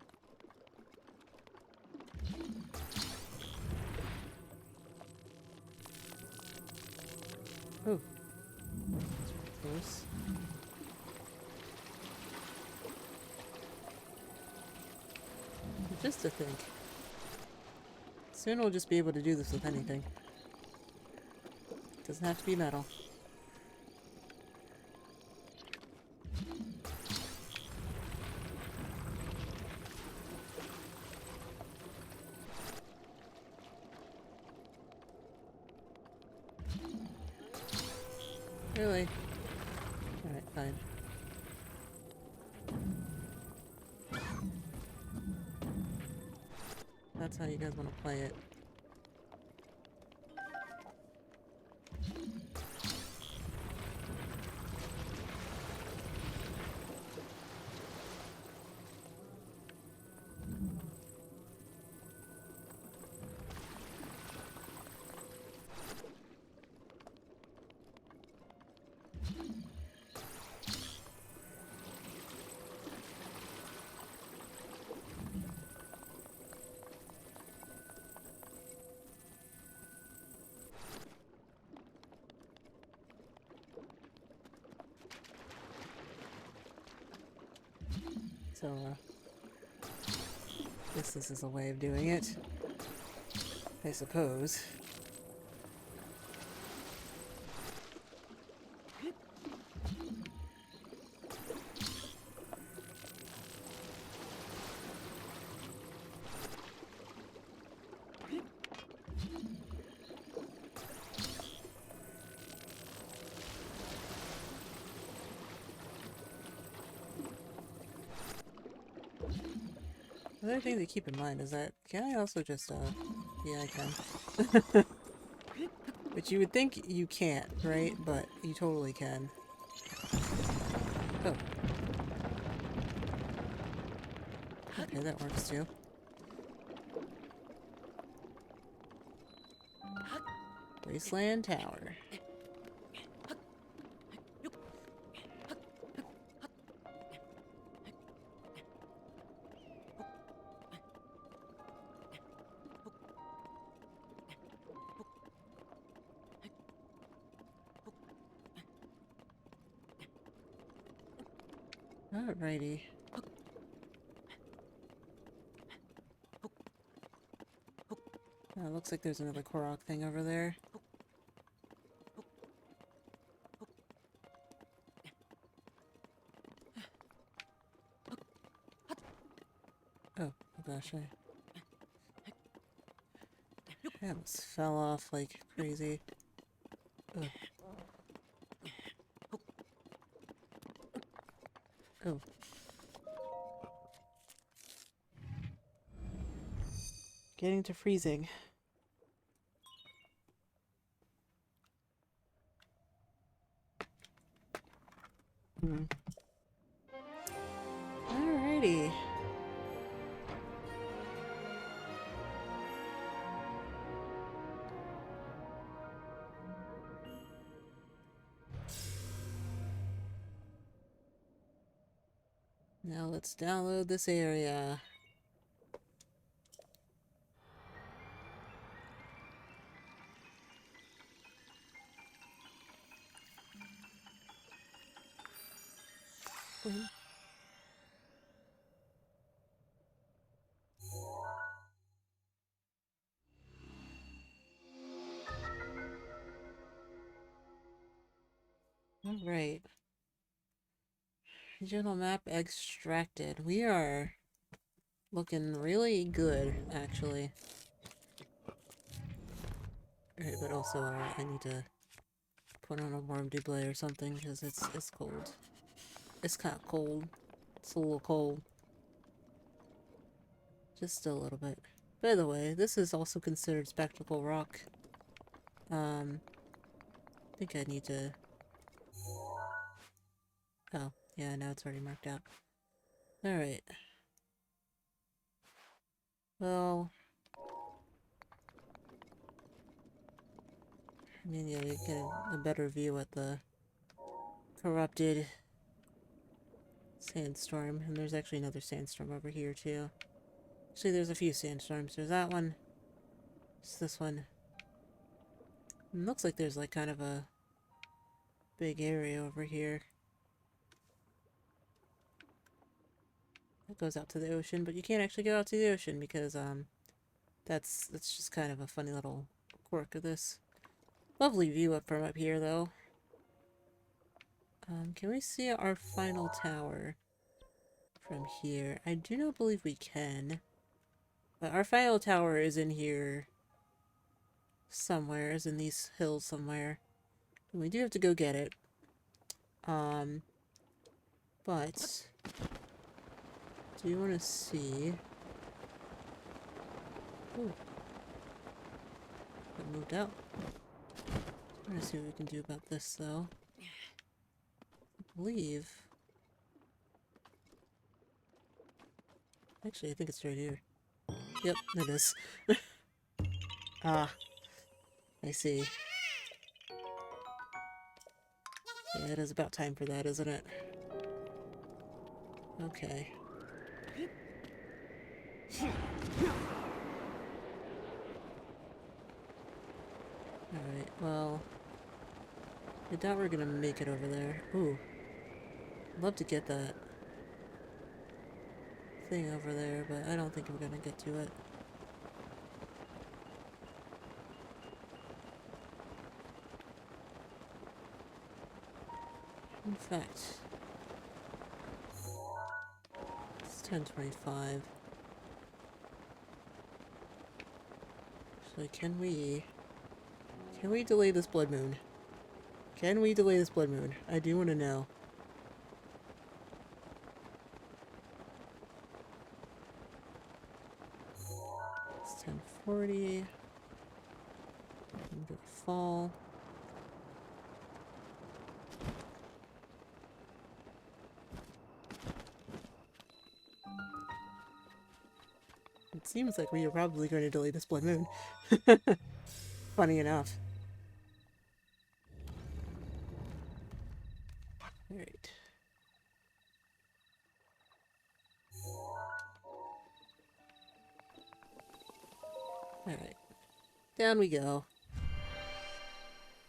A: Oh. That's pretty close. Just to think. Soon we'll just be able to do this with anything. Doesn't have to be metal. Really? Alright, fine. That's how you guys want to play it. So, guess this is a way of doing it. I suppose. Another thing to keep in mind is that, can I also just, yeah, I can. Which you would think you can't, right? But you totally can. Oh. Okay, that works too. Wasteland Tower. Alrighty. looks like there's another Korok thing over there. Oh gosh, I almost fell off like crazy. Ugh. Oh. Getting to freezing. Alrighty. Now let's download this area. Alright. Regional map extracted. We are looking really good, actually. Alright, but also I need to put on a warm doublet or something because it's cold. It's kind of cold. It's a little cold. Just a little bit. By the way, this is also considered spectacle rock. I think I need to... Oh, yeah, now it's already marked out. Alright. Well... I mean, yeah, we get a better view at the corrupted sandstorm. And there's actually another sandstorm over here, too. Actually, there's a few sandstorms. There's that one. There's this one. It looks like there's, like, kind of a big area over here. That goes out to the ocean, but you can't actually go out to the ocean because, that's just kind of a funny little quirk of this. Lovely view up from up here, though. Can we see our final tower from here? I do not believe we can. But our final tower is in here somewhere, is in these hills somewhere. And we do have to go get it. But do you want to see? Ooh. It moved out. I want to see what we can do about this, though. I believe... Actually, I think it's right here. Yep, it is. Ah. I see. Yeah, it is about time for that, isn't it? Okay. Alright, well... I doubt we're gonna make it over there. Ooh. I'd love to get that thing over there, but I don't think we're gonna get to it. In fact... It's 10:25. So can we delay this blood moon? Can we delay this blood moon? I do want to know. It's 10:40. Into the fall. It seems like we are probably going to delay this blood moon. Funny enough. Alright. Alright. Down we go.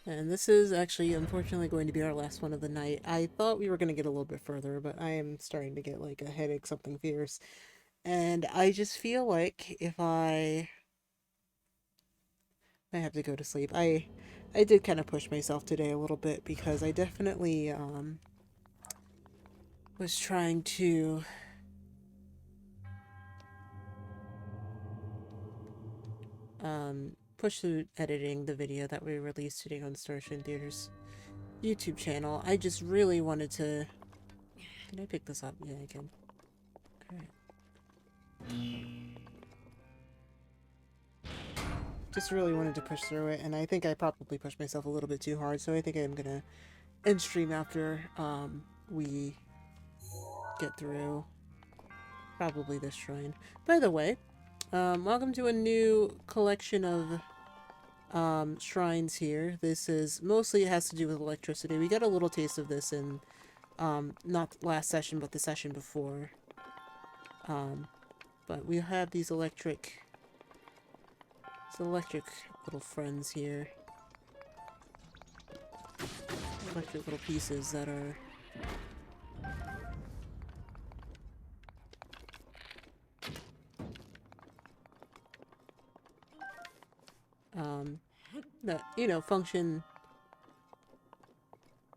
A: And this is actually, unfortunately, going to be our last one of the night. I thought we were going to get a little bit further, but I am starting to get, like, a headache, something fierce. And I just feel like if I I have to go to sleep. I did kind of push myself today a little bit because I definitely was trying to push through editing the video that we released today on Starshine Theater's YouTube channel. I just really wanted to... Can I pick this up? Yeah, I can. Alright. Just really wanted to push through it, and I think I probably pushed myself a little bit too hard, so I think I'm gonna end stream after we get through probably this shrine. By the way, welcome to a new collection of shrines here. This is mostly, it has to do with electricity. We got a little taste of this in not last session, but the session before. But we have these electric little friends here. Electric little pieces that are that, you know, function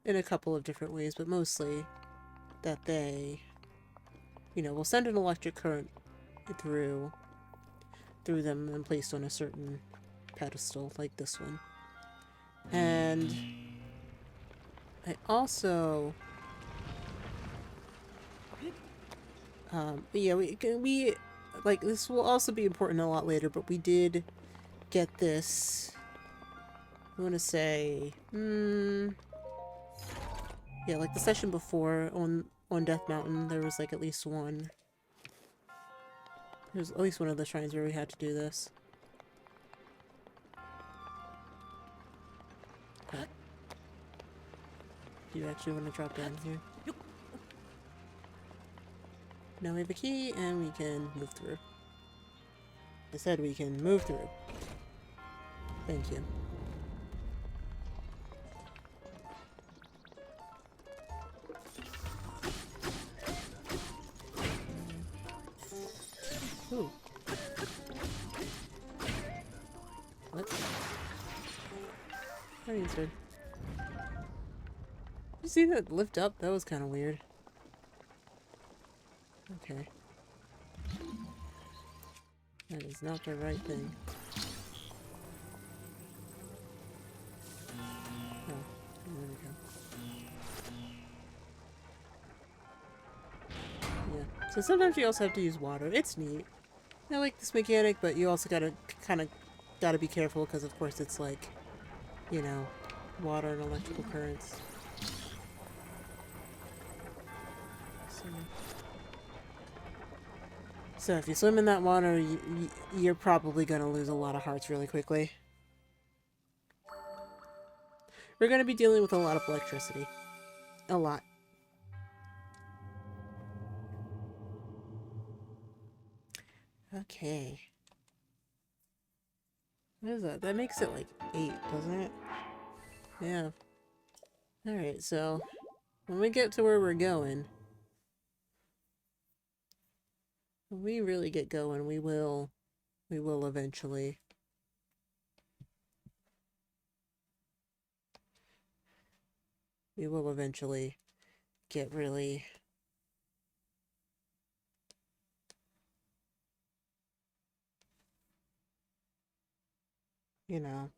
A: in a couple of different ways, but mostly that they, you know, will send an electric current through them and placed on a certain pedestal like this one. And I also yeah, we like, this will also be important a lot later, but we did get this, I want to say, yeah, like the session before on Death Mountain, there was like at least one. There's at least one of the shrines where we had to do this. Okay. Do you actually want to drop down here? Now we have a key and we can move through. I said we can move through. Thank you. Ooh. What? How answered. You see that lift up? That was kind of weird. Okay. That is not the right thing. Oh, there we go. Yeah. So sometimes you also have to use water. It's neat. I like this mechanic, but you also gotta be careful because of course it's like, you know, water and electrical currents. So if you swim in that water, you're probably gonna lose a lot of hearts really quickly. We're gonna be dealing with a lot of electricity. A lot. Okay. What is that? That makes it like 8, doesn't it? Yeah. Alright, so when we get to where we're going, when we really get going, we will eventually. We will eventually get really... you know.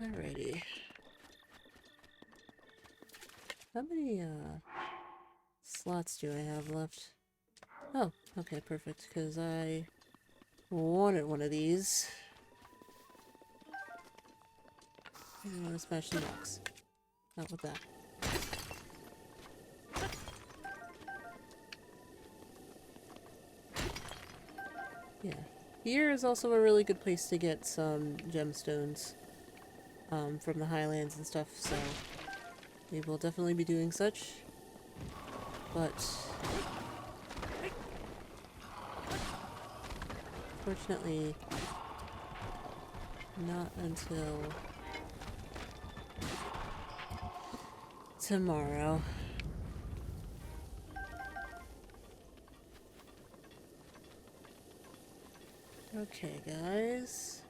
A: Alrighty. How many, slots do I have left? Oh, okay, perfect, because I wanted one of these. I want to smash the box. Not with that. Yeah. Here is also a really good place to get some gemstones from the Highlands and stuff, so we will definitely be doing such. But fortunately, not until tomorrow. Okay, guys.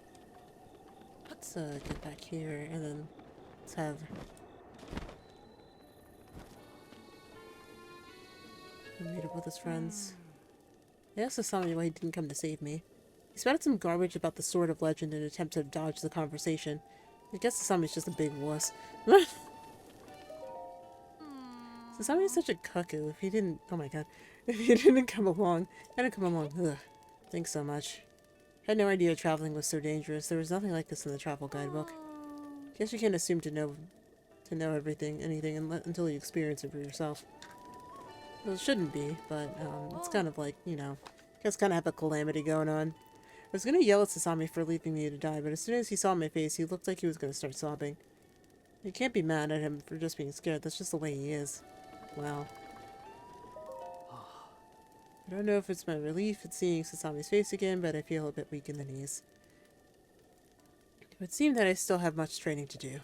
A: Let's get back here and then let's have him meet up with his friends. They also saw me why he didn't come to save me. He spouted some garbage about the Sword of Legend in an attempt to dodge the conversation. I guess Sasami's just a big wuss. Sasami is such a cuckoo. If he didn't... Oh my god. If he didn't come along... Hadn't come along. Ugh. Thanks so much. I had no idea traveling was so dangerous. There was nothing like this in the travel guidebook. Guess you can't assume to know anything, until you experience it for yourself. Well, it shouldn't be, but it's kind of like, you know, you guys kind of have a calamity going on. I was going to yell at Sasami for leaving me to die, but as soon as he saw my face, he looked like he was going to start sobbing. You can't be mad at him for just being scared. That's just the way he is. Wow. I don't know if it's my relief at seeing Sasami's face again, but I feel a bit weak in the knees. It would seem that I still have much training to do.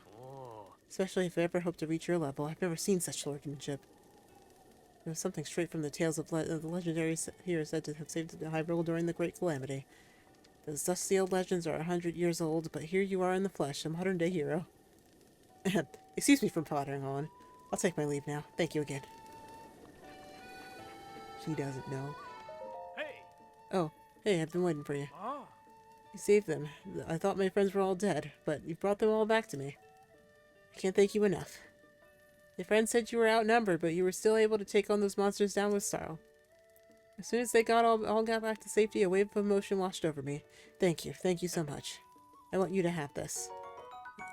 A: Especially if I ever hope to reach your level. I've never seen such swordsmanship. It was something straight from the tales of the legendary heroes said to have saved the Hyrule during the Great Calamity. Those dust-sealed legends are 100 years old, but here you are in the flesh, a modern-day hero. Excuse me for pottering on. I'll take my leave now. Thank you again. She doesn't know.
B: Hey!
A: Oh, hey, I've been waiting for you.
B: Ah!
A: You saved them. I thought my friends were all dead, but you brought them all back to me. I can't thank you enough. Your friends said you were outnumbered, but you were still able to take on those monsters down with style. As soon as they all got back to safety, a wave of emotion washed over me. Thank you so much. I want you to have this.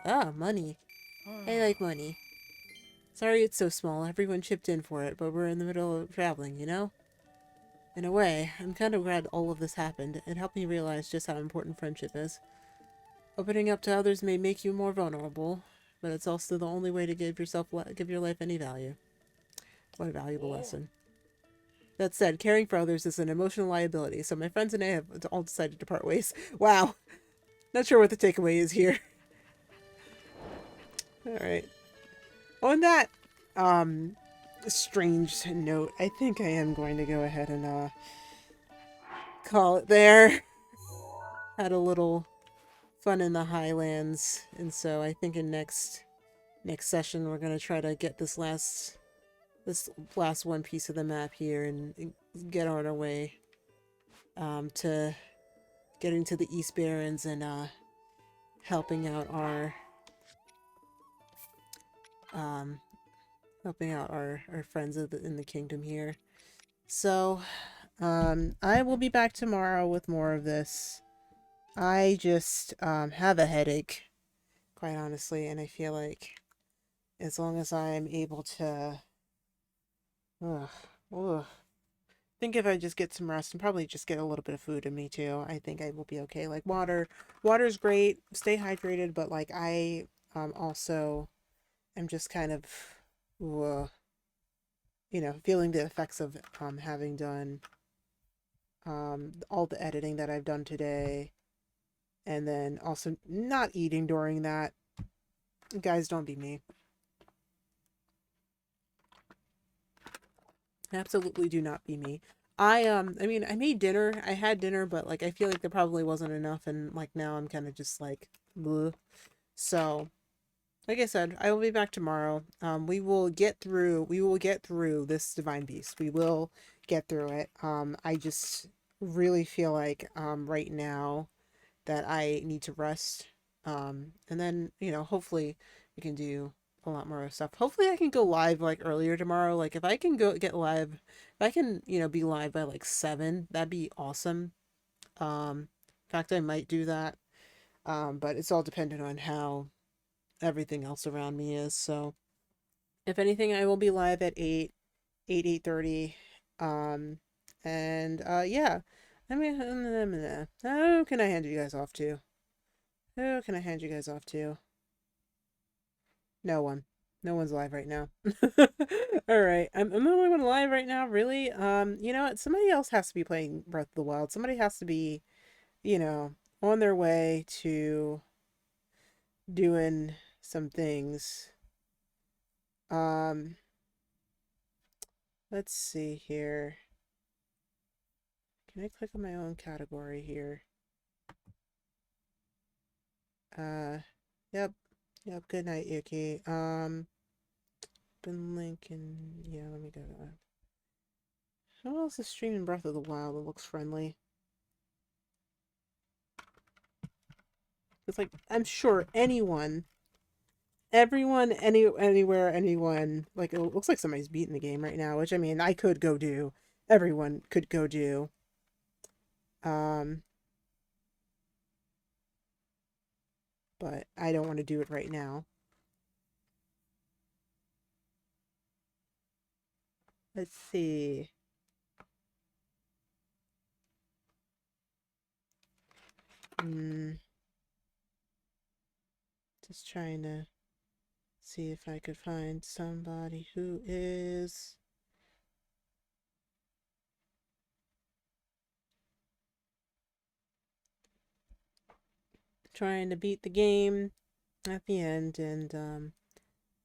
A: Ah, money. I like money. Sorry it's so small, everyone chipped in for it, but we're in the middle of traveling, you know? In a way, I'm kind of glad all of this happened. It helped me realize just how important friendship is. Opening up to others may make you more vulnerable, but it's also the only way to give your life any value. What a valuable lesson. That said, caring for others is an emotional liability, so my friends and I have all decided to part ways. Wow. Not sure what the takeaway is here. Alright. On that, strange note, I think I am going to go ahead and, call it there. Had a little fun in the Highlands, and so I think in next session we're going to try to get this last one piece of the map here and get on our way to getting to the East Barrens and helping out our friends in the kingdom here. So I will be back tomorrow with more of this. I just have a headache, quite honestly, and I feel like as long as I'm able to ugh, ugh, think if I just get some rest and probably just get a little bit of food in me too, I think I will be okay. Like water's great, stay hydrated, but like I also am just kind of you know, feeling the effects of having done all the editing that I've done today, and then also not eating during that. Guys, don't be me. Absolutely do not be me. I mean, I made dinner. I had dinner, but like I feel like there probably wasn't enough, and like now I'm kind of just like bleh. So, like I said, I will be back tomorrow. We will get through this Divine Beast. We will get through it. I just really feel like right now that I need to rest. And then, you know, hopefully we can do a lot more stuff. Hopefully I can go live like earlier tomorrow. Like if I can if I can, you know, be live by like 7, that'd be awesome. In fact, I might do that. But it's all dependent on how everything else around me is. So if anything, I will be live at 8:30. Um, and yeah. I mean, who can I hand you guys off to? Who can I hand you guys off to? No one. No one's live right now. Alright. I'm the only one live right now, really. You know what? Somebody else has to be playing Breath of the Wild. Somebody has to be, you know, on their way to doing some things. Let's see here. Can I click on my own category here? Yep. Yep. Good night, Yuki. Been linking. Yeah, let me go to that. Who else is streaming Breath of the Wild that looks friendly? It's like, I'm sure everyone, anywhere, anyone, like, it looks like somebody's beating the game right now, which, I mean, I could go do. Everyone could go do. Um, but I don't want to do it right now. Let's see. Just trying to see if I could find somebody who is trying to beat the game at the end and,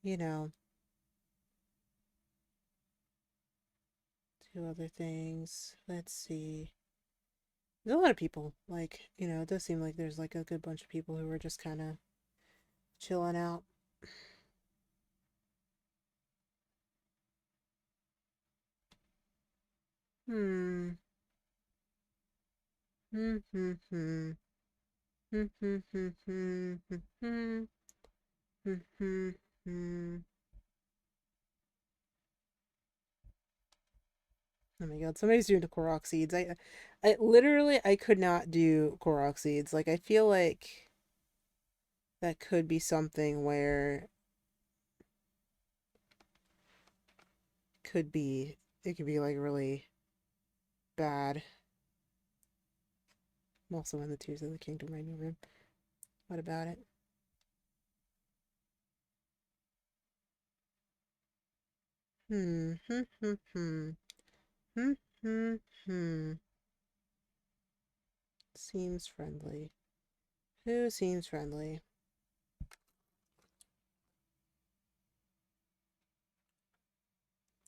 A: you know, do other things. Let's see. There's a lot of people. Like, it does seem like there's like a good bunch of people who are just kind of chilling out. Hmm. Hmm. Hmm. Hmm. Hmm. Hmm. Hmm. Hmm. Hmm. Hmm. Hmm. Hmm. Oh my god, somebody's doing the Korok seeds. I literally I could not do Korok seeds. Like I feel like that could be something where could be it could be like really bad. I'm also in the Tears of the Kingdom right room. What about it? Hmm. Hmm. Hmm. Hmm. Hmm. Hmm. Hmm. Seems friendly. Who seems friendly?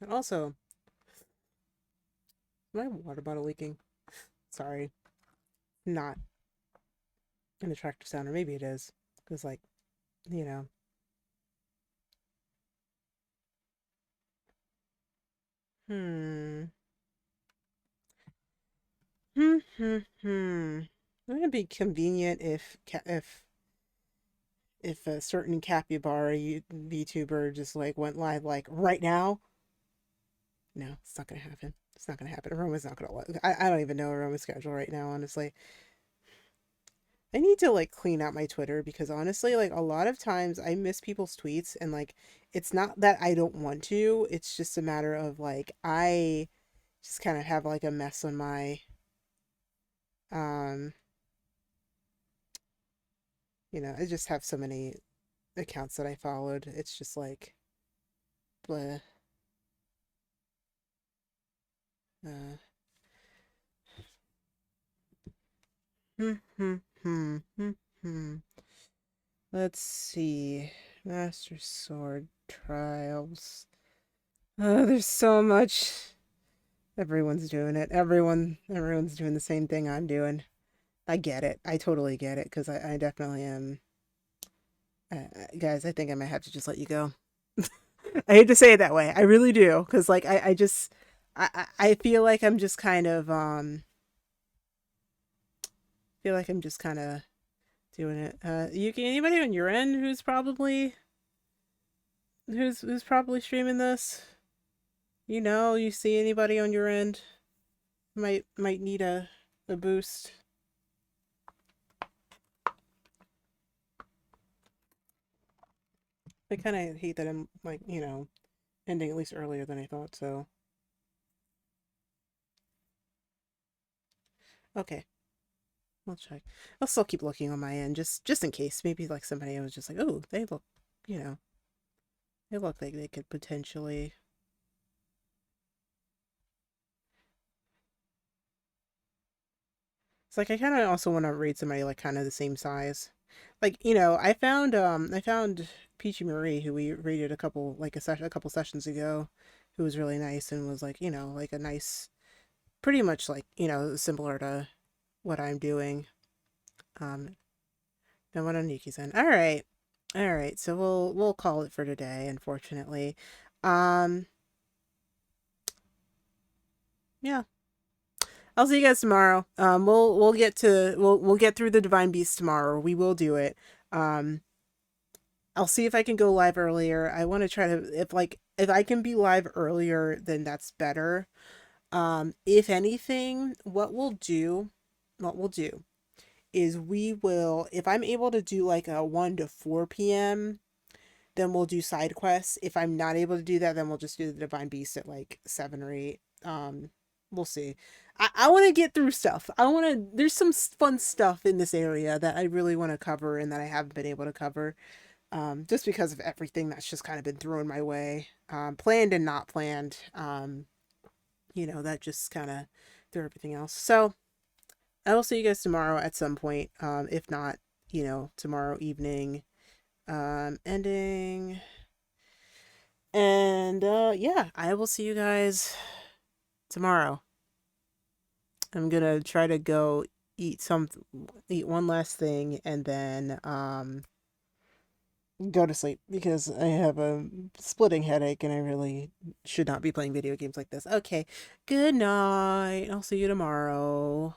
A: And also, my water bottle leaking. Sorry, not an attractive sound, or maybe it is, because like you know. Hmm. Hmm. Hmm. Hmm. Wouldn't it be convenient if a certain capybara VTuber just like went live like right now? No, it's not gonna happen. It's not gonna happen. Aroma's not gonna. I don't even know Aroma's schedule right now. Honestly, I need to like clean out my Twitter because honestly, like a lot of times I miss people's tweets and like it's not that I don't want to. It's just a matter of like I just kind of have like a mess on my um. I just have so many accounts that I followed. It's just like, bleh. Uh, hmm, hmm, hmm, hmm, hmm. Let's see. Master Sword Trials. There's so much. Everyone's doing it. Everyone's doing the same thing I'm doing. I get it. I totally get it because I definitely am. Guys, I think I might have to just let you go. I hate to say it that way. I really do because like I just I feel like I'm just kind of doing it. Yuki, anybody on your end who's probably streaming this? You see anybody on your end might need a boost. I kind of hate that I'm like ending at least earlier than I thought. So okay, I'll check. I'll still keep looking on my end just in case. Maybe like somebody was just like, oh, you know, they look like they could potentially. It's like I kind of also want to rate somebody like kind of the same size. Like I found Peachy Marie who we rated a couple sessions ago, who was really nice and was like like a nice, pretty much like similar to what I'm doing. Um, No one on Yuki's-en. All right. All right. So we'll call it for today, unfortunately. Um yeah. I'll see you guys tomorrow. We'll get through the Divine Beast tomorrow. We will do it. Um I'll see if I can go live earlier. I want to try to if I can be live earlier, then that's better. If anything, what we'll do is we will, if I'm able to do like a 1 to 4 p.m., then we'll do side quests. If I'm not able to do that, then we'll just do the Divine Beast at like 7 or 8. We'll see. I want to get through stuff. There's some fun stuff in this area that I really want to cover and that I haven't been able to cover. Just because of everything that's just kind of been thrown my way. Planned and not planned. That just kind of threw everything else. So I will see you guys tomorrow at some point. If not, tomorrow evening. Ending. And yeah, I will see you guys tomorrow. I'm gonna try to go eat one last thing and then go to sleep because I have a splitting headache and I really should not be playing video games like this. Okay. Good night. I'll see you tomorrow.